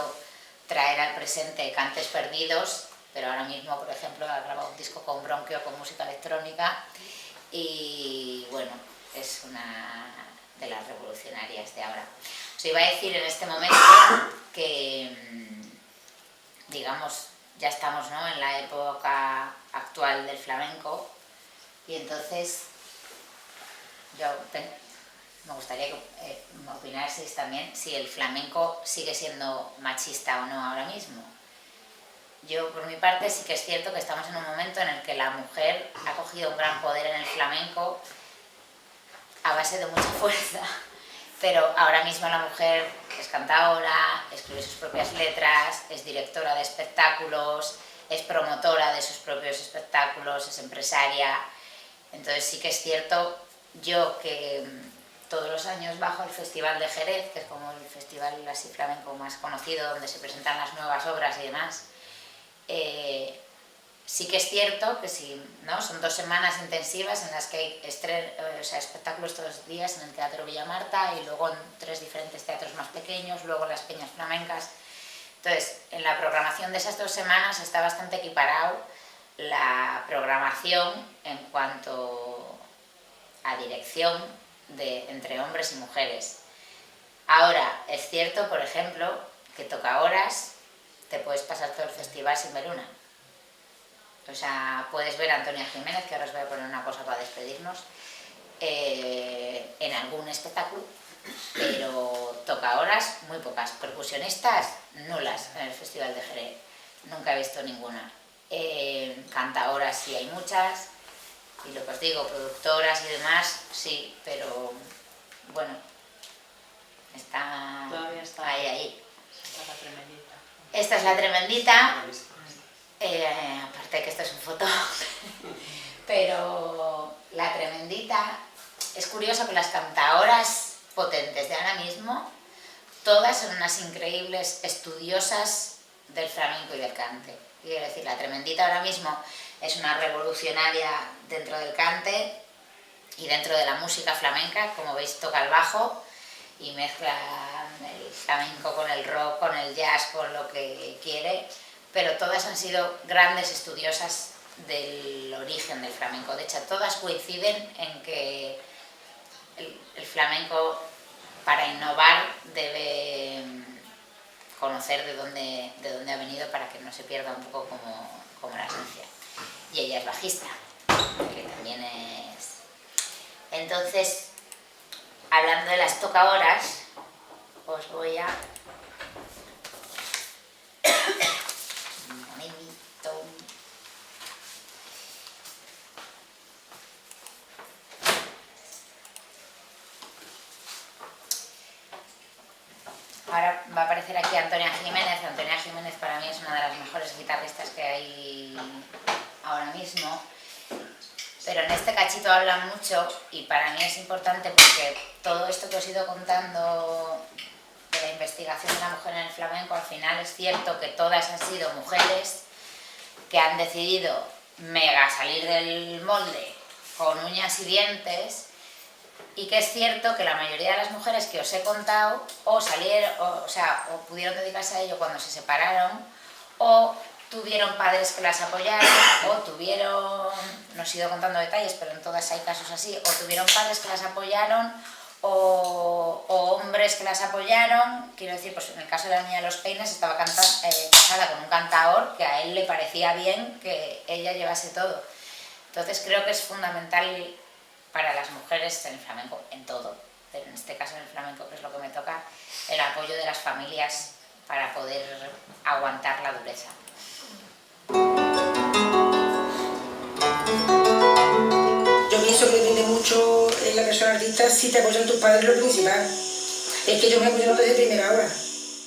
traer al presente cantes perdidos, pero ahora mismo, por ejemplo, ha grabado un disco con Bronquio, con música electrónica, y bueno, es una de las revolucionarias de ahora. Os iba a decir en este momento que, digamos, ya estamos, ¿no?, en la época actual del flamenco, y entonces yo me gustaría que me opinaseis también si el flamenco sigue siendo machista o no ahora mismo. Yo, por mi parte, sí que es cierto que estamos en un momento en el que la mujer ha cogido un gran poder en el flamenco a base de mucha fuerza, pero ahora mismo la mujer es cantadora, escribe sus propias letras, es directora de espectáculos, es promotora de sus propios espectáculos, es empresaria. Entonces sí que es cierto, yo que todos los años bajo el Festival de Jerez, que es como el festival así flamenco más conocido, donde se presentan las nuevas obras y demás, sí que es cierto que sí, ¿no?, son 2 semanas intensivas en las que hay espectáculos todos los días en el Teatro Villa Marta y luego en 3 diferentes teatros más pequeños, luego en las Peñas Flamencas. Entonces, en la programación de esas 2 semanas está bastante equiparado la programación en cuanto a dirección entre hombres y mujeres. Ahora, es cierto, por ejemplo, que Tocahoras te puedes pasar todo el festival sin ver una. O sea, puedes ver a Antonia Jiménez, que ahora os voy a poner una cosa para despedirnos, en algún espectáculo, pero Tocahoras muy pocas. Percusionistas nulas en el Festival de Jerez, nunca he visto ninguna. Cantadoras sí hay muchas, y lo que os digo, productoras y demás, sí, pero bueno, Todavía está ahí. Está la tremendita. Esta es la tremendita, aparte que esto es un fotón, pero la tremendita, es curioso que las cantadoras potentes de ahora mismo, todas son unas increíbles estudiosas del flamenco y del cante. Quiero decir, la tremendita ahora mismo es una revolucionaria dentro del cante y dentro de la música flamenca, como veis toca el bajo y mezcla el flamenco con el rock, con el jazz, con lo que quiere, pero todas han sido grandes estudiosas del origen del flamenco. De hecho, todas coinciden en que el flamenco, para innovar, debe conocer de dónde ha venido para que no se pierda un poco como la esencia. Y ella es bajista, que también es... Entonces, hablando de las tocahoras, os voy a... Un momentito. Ahora va a aparecer aquí Antonia Jiménez. Antonia Jiménez para mí es una de las mejores guitarristas que hay ahora mismo. Pero en este cachito hablan mucho y para mí es importante porque todo esto que os he ido contando de la investigación de la mujer en el flamenco, al final es cierto que todas han sido mujeres que han decidido mega salir del molde con uñas y dientes, y que es cierto que la mayoría de las mujeres que os he contado o pudieron dedicarse a ello cuando se separaron, o tuvieron padres que las apoyaron, o tuvieron, no os he ido contando detalles, pero en todas hay casos así, o tuvieron padres que las apoyaron, o hombres que las apoyaron. Quiero decir, pues en el caso de la niña de los peines estaba casada con un cantador que a él le parecía bien que ella llevase todo. Entonces creo que es fundamental para las mujeres en el flamenco, en todo, pero en este caso en el flamenco, que es lo que me toca, el apoyo de las familias para poder aguantar la dureza. Yo pienso que depende mucho en la persona artista si te apoyan tus padres, lo principal. Es que yo me apoyo desde primera hora.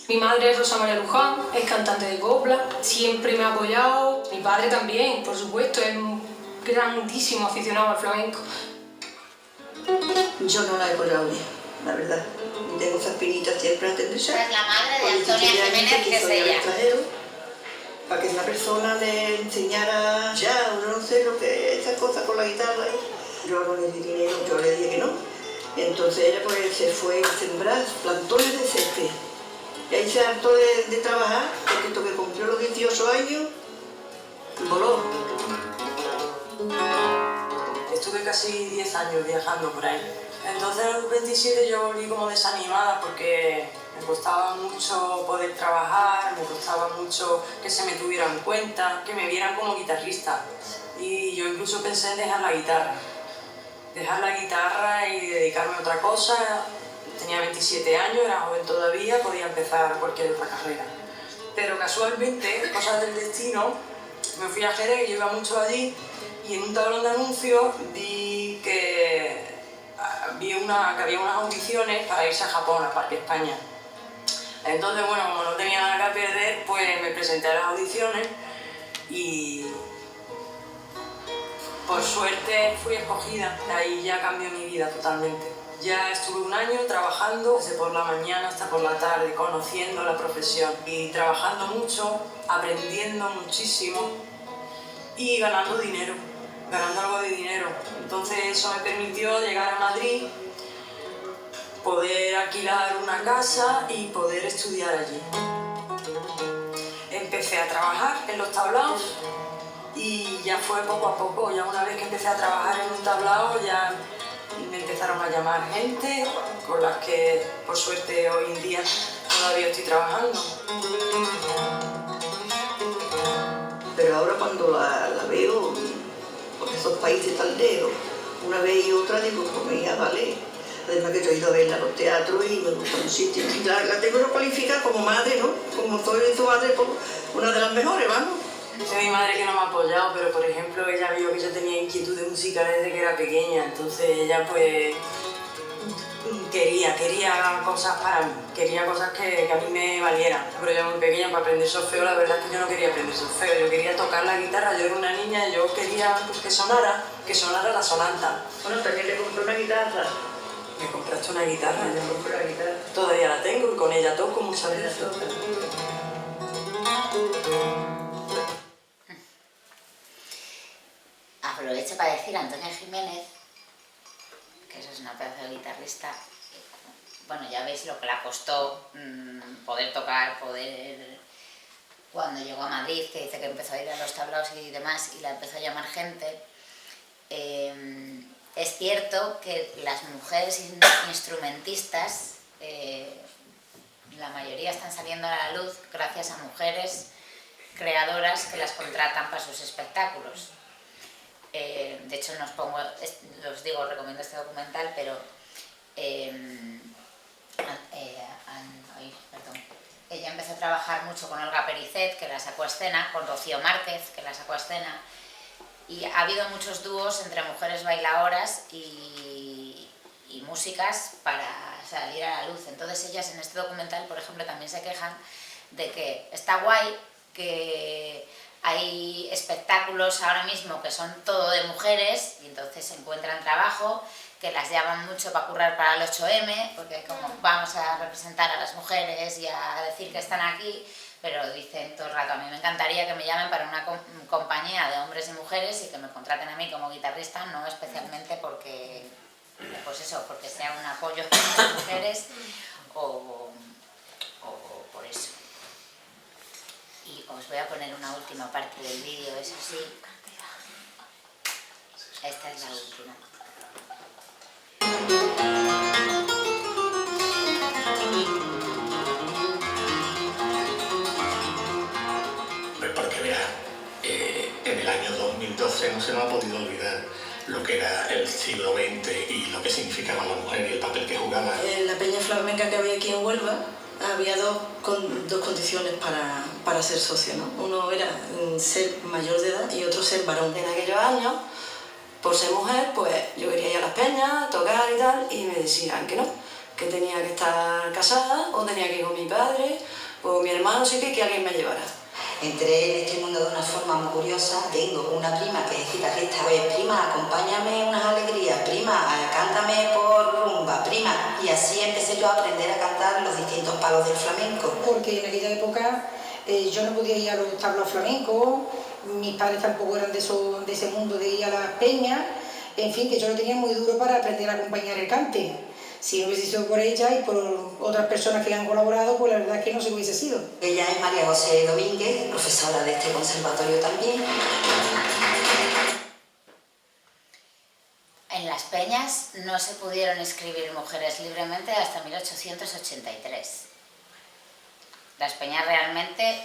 Mi madre es Rosa María Luján, es cantante de copla, siempre me ha apoyado. Mi padre también, por supuesto, es un grandísimo aficionado al flamenco. Yo no la he apoyado bien, la verdad. Tengo esas pinitas siempre antes de ser. Es la madre de Antonia Jiménez, que es ella. para que una persona le enseñara ya, no sé lo que es esa cosa con la guitarra. Yo no le di dinero, yo le dije que no. Y entonces ella pues se fue a sembrar plantones de césped. Y ahí se hartó de trabajar, porque esto que cumplió los 18 años, voló. Estuve casi 10 años viajando por ahí. Entonces a los 27 yo volví como desanimada porque me costaba mucho poder trabajar, me costaba mucho que se me tuviera en cuenta, que me vieran como guitarrista. Y yo incluso pensé en dejar la guitarra. Dejar la guitarra y dedicarme a otra cosa. Tenía 27 años, era joven todavía, podía empezar cualquier otra carrera. Pero casualmente, cosas del destino, me fui a Jerez, yo iba mucho allí, y en un tablón de anuncios vi que había unas audiciones para irse a Japón, a Parque España. Entonces, bueno, como no tenía nada que perder, pues me presenté a las audiciones y por suerte fui escogida. Ahí ya cambió mi vida totalmente. Ya estuve un año trabajando desde por la mañana hasta por la tarde, conociendo la profesión y trabajando mucho, aprendiendo muchísimo y ganando dinero, ganando algo de dinero. Entonces eso me permitió llegar a Madrid, poder alquilar una casa y poder estudiar allí. Empecé a trabajar en los tablaos y ya fue poco a poco. Ya una vez que empecé a trabajar en un tablao ya me empezaron a llamar gente con las que por suerte hoy en día todavía estoy trabajando. Pero ahora cuando la veo por esos países tan lejos, una vez y otra digo, pues me iba a valer. Además que yo he ido a verla a los teatros y me gusta un sitio. Y la tengo cualificada como madre, ¿no? Como soy su madre, pues, una de las mejores, vamos. Es mi madre que no me ha apoyado, pero por ejemplo ella vio que yo tenía inquietud de música desde que era pequeña, entonces ella pues quería cosas para mí, quería cosas que a mí me valieran. Pero yo muy pequeña para aprender solfeo, la verdad es que yo no quería aprender solfeo, yo quería tocar la guitarra, yo era una niña y yo quería pues, que sonara la sonanta. Bueno, también le compré una guitarra. ¿Me compraste una guitarra? Me compré una guitarra. Todavía la tengo y con ella toco muchas veces. Aprovecho para decir a Antonia Jiménez, que es una pedazo de guitarrista, bueno, ya veis lo que le costó poder tocar, cuando llegó a Madrid, que dice que empezó a ir a los tablaos y demás, y la empezó a llamar gente. Es cierto que las mujeres instrumentistas, la mayoría están saliendo a la luz gracias a mujeres creadoras que las contratan para sus espectáculos. De hecho, os digo, recomiendo este documental, pero ella empezó a trabajar mucho con Olga Pericet, que la sacó a escena, con Rocío Márquez, que la sacó a escena, y ha habido muchos dúos entre mujeres bailadoras y músicas para salir a la luz. Entonces ellas en este documental, por ejemplo, también se quejan de que está guay que hay espectáculos ahora mismo que son todo de mujeres y entonces encuentran trabajo, que las llaman mucho para currar para el 8M, porque como vamos a representar a las mujeres y a decir que están aquí, pero dicen todo el rato, a mí me encantaría que me llamen para una compañía de hombres y mujeres y que me contraten a mí como guitarrista, no especialmente porque, pues eso, porque sea un apoyo a las mujeres o por eso. Y os voy a poner una última parte del vídeo, eso sí. Esta es la última. Pues para que veas, en el año 2012 no se nos ha podido olvidar lo que era el siglo XX y lo que significaba la mujer y el papel que jugaba. En la peña flamenca que había aquí en Huelva había dos condiciones para ser socio, ¿no? Uno era ser mayor de edad y otro ser varón. En aquellos años, por ser mujer, pues yo quería ir a las peñas, tocar y tal, y me decían que no, que tenía que estar casada, o tenía que ir con mi padre, o mi hermano, sí que alguien me llevara. Entré en este mundo de una forma muy curiosa. Tengo una prima que es guitarrista. Pues prima, acompáñame en unas alegrías, prima, cántame por rumba, prima. Y así empecé yo a aprender a cantar los distintos palos del flamenco. Porque en aquella época yo no podía ir a los establos flamencos, mis padres tampoco eran de ese mundo de ir a las peñas, en fin, que yo lo tenía muy duro para aprender a acompañar el cante. Si no hubiese sido por ella y por otras personas que han colaborado, pues la verdad es que no se hubiese sido. Ella es María José Domínguez, profesora de este conservatorio también. En las peñas no se pudieron inscribir mujeres libremente hasta 1883. Las peñas realmente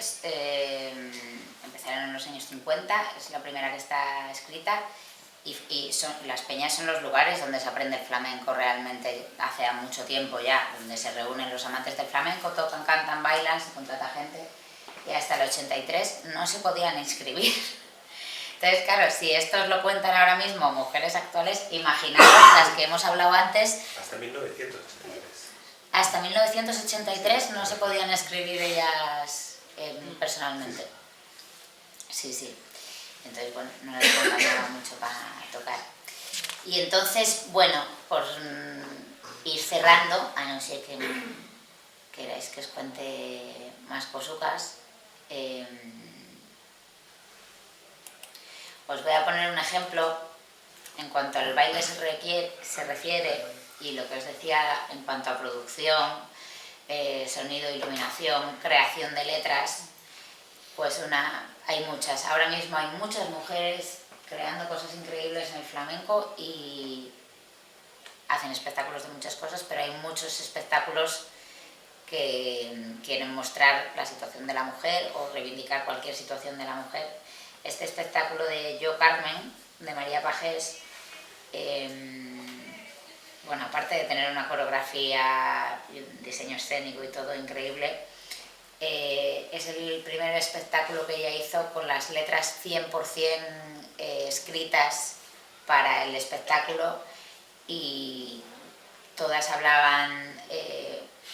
empezaron en los años 50, es la primera que está escrita, y las peñas son los lugares donde se aprende el flamenco realmente hace mucho tiempo ya, donde se reúnen los amantes del flamenco, tocan, cantan, bailan, se contrata gente, y hasta el 83 no se podían inscribir. Entonces, claro, si estos lo cuentan ahora mismo mujeres actuales, imaginaos las que hemos hablado antes. Hasta 1983. Hasta 1983 no se podían escribir ellas personalmente. Sí. Entonces, bueno, no les acompañaba mucho para tocar. Y entonces, bueno, por ir cerrando, a no ser que queráis que os cuente más cosucas, os voy a poner un ejemplo en cuanto al baile se refiere, y lo que os decía en cuanto a producción, sonido, iluminación, creación de letras, pues hay muchas. Ahora mismo hay muchas mujeres creando cosas increíbles en el flamenco y hacen espectáculos de muchas cosas, pero hay muchos espectáculos que quieren mostrar la situación de la mujer o reivindicar cualquier situación de la mujer. Este espectáculo de Yo Carmen, de María Pajés, bueno, aparte de tener una coreografía, un diseño escénico y todo increíble, es el primer espectáculo que ella hizo con las letras 100% escritas para el espectáculo, y todas hablaban,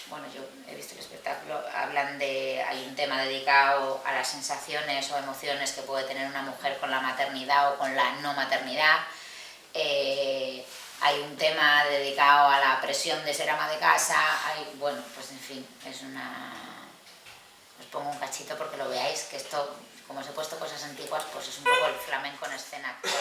bueno, yo he visto el espectáculo, hay un tema dedicado a las sensaciones o emociones que puede tener una mujer con la maternidad o con la no maternidad. Hay un tema dedicado a la presión de ser ama de casa. Bueno, pues en fin, os pongo un cachito porque lo veáis, que esto, como os he puesto cosas antiguas, pues es un poco el flamenco en escena actual.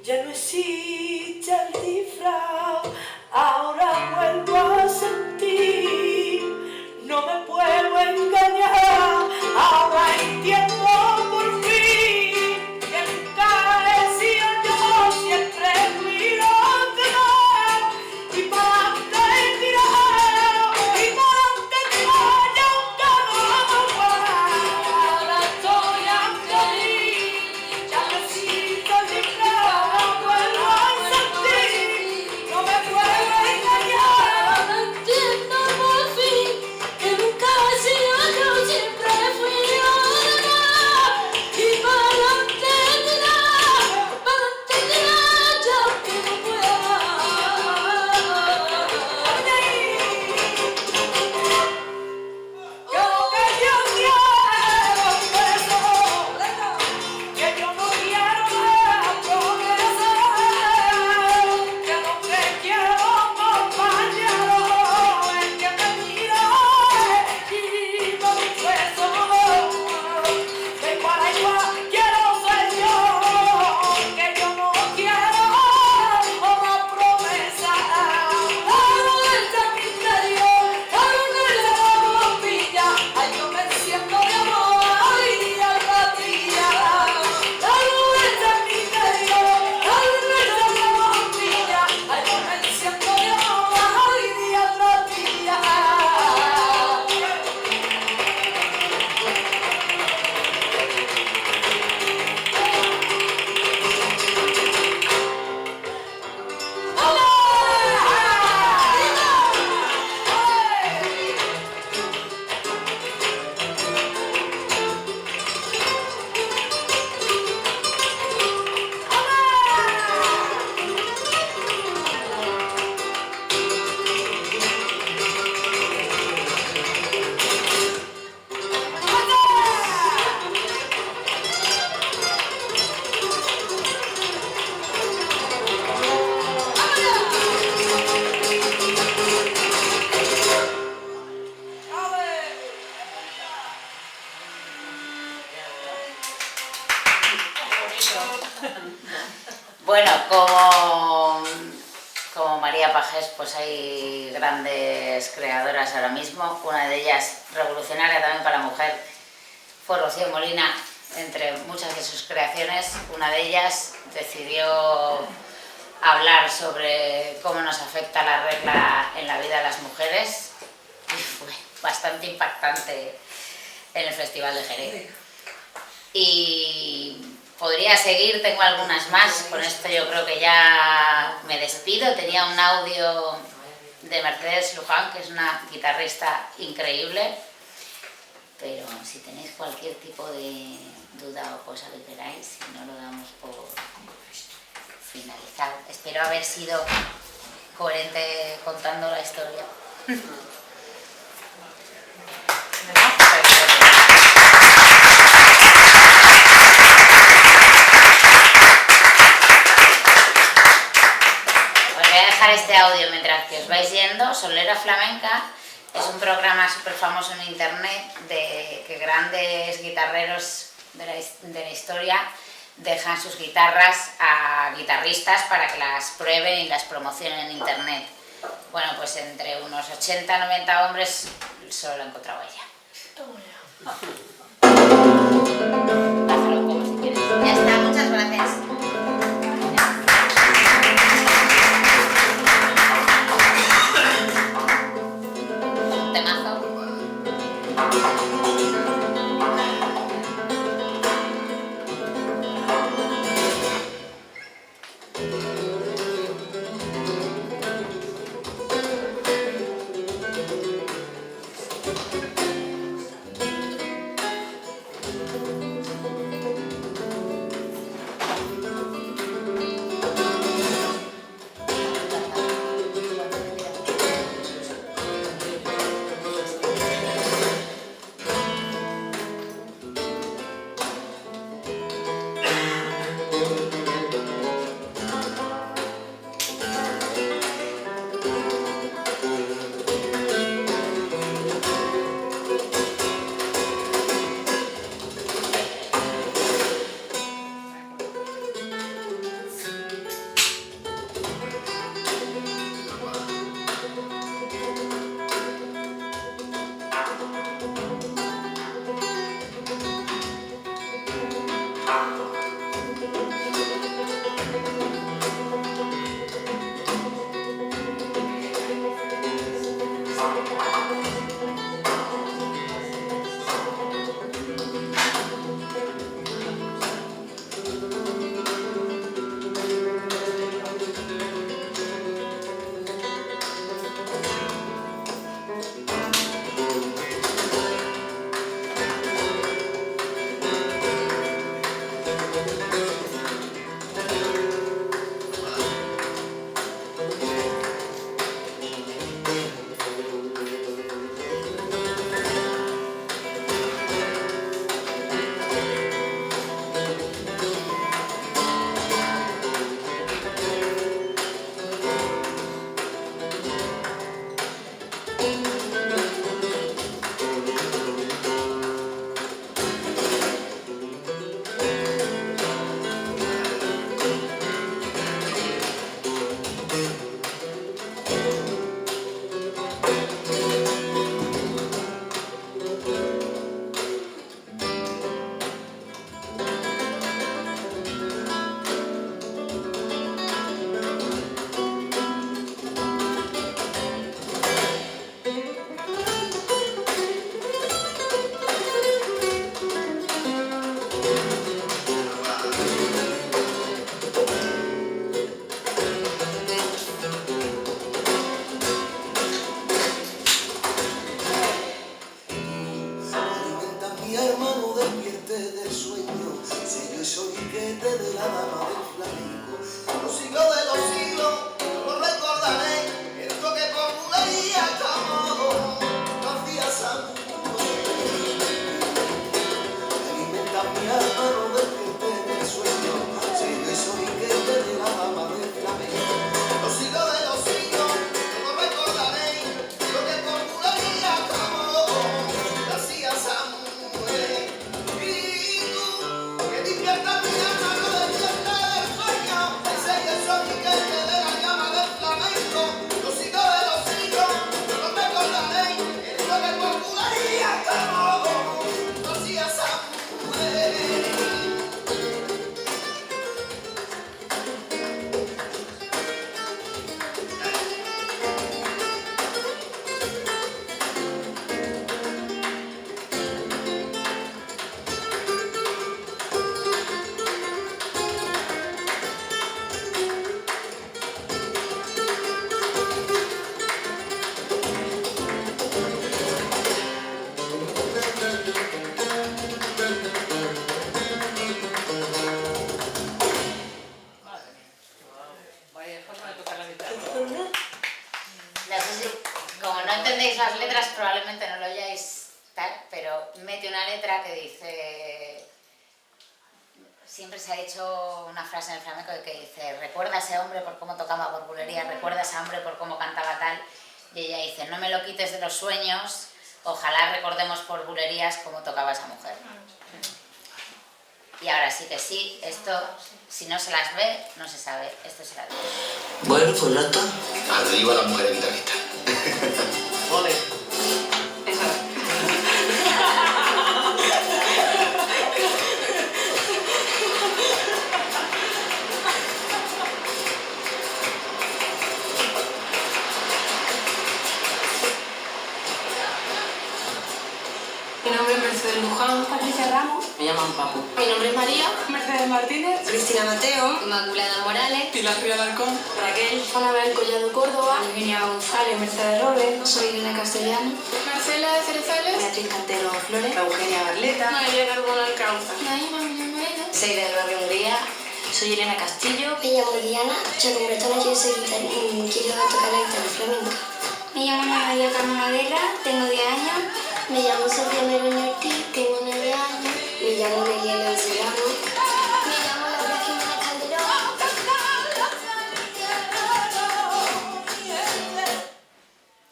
Ya no existe el disfraz, ahora vuelvo a sentir, no me puedo engañar, ahora entiendo por fin que nunca he sido yo, siempre fui lo que no, y para adelante tirar, y para adelante tirar, y aunque no pueda, ahora estoy feliz, ya no existe el disfraz. Vuelvo a Bueno, como María Pajés, pues hay grandes creadoras ahora mismo. Una de ellas, revolucionaria también para la mujer, fue Rocío Molina. Entre muchas de sus creaciones, una de ellas decidió hablar sobre cómo nos afecta la regla en la vida de las mujeres y fue bastante impactante en el Festival de Jerez. Y podría seguir, tengo algunas más, con esto yo creo que ya me despido. Tenía un audio de Mercedes Luján, que es una guitarrista increíble, pero si tenéis cualquier tipo de duda o cosa que queráis, si no, lo damos por finalizado. Espero haber sido coherente contando la historia. Os voy a dejar este audio mientras que os vais yendo. Solera Flamenca es un programa súper famoso en internet de que grandes guitarreros de la historia dejan sus guitarras a guitarristas para que las prueben y las promocionen en internet. Bueno, pues entre unos 80-90 hombres solo la he encontrado ella. Hazlo como si quieres. Ya está, muchas gracias. Un temazo. entendéis las letras, probablemente no lo oyáis tal, pero mete una letra que dice... Siempre se ha dicho una frase en el flamenco que dice: recuerda a ese hombre por cómo tocaba por bulería, recuerda a ese hombre por cómo cantaba tal. Y ella dice: no me lo quites de los sueños, ojalá recordemos por bulerías cómo tocaba esa mujer. Y ahora sí que sí, esto, si no se las ve, no se sabe. Esto será todo. Bueno, pues ya está. Arriba la mujer guitarrista. Ole. Mi nombre es Mercedes Luján. Patricia Ramos. Me llaman Papu. Mi nombre es María. Mercedes Martínez. Cristina Mateo. Inmaculada Morales. Pilar Alarcón. Raquel. Anabel Collado Córdoba. Virginia González. Mercedes Robles. Soy Elena Castellano. Marcela de Cerezales. Beatriz Cantero Flores. Eugenia Barleta. María Carbona Alcauza. Naima Villanueva. Soy del barrio Hungría. Soy Elena Castillo. Me llamo Diana, yo como bretona quiero tocar la guitarra flamenca. Me llamo Ana María Carmonadela, tengo 10 años. Me llamo Sofía Meroño Ortiz, tengo 9 años. Me llamo Meliela Serrano. Me llamo Laura Jiménez Calderón.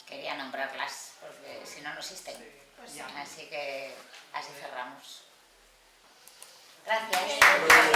Quería nombrarlas, porque si no, no existen. Así que así cerramos. Gracias.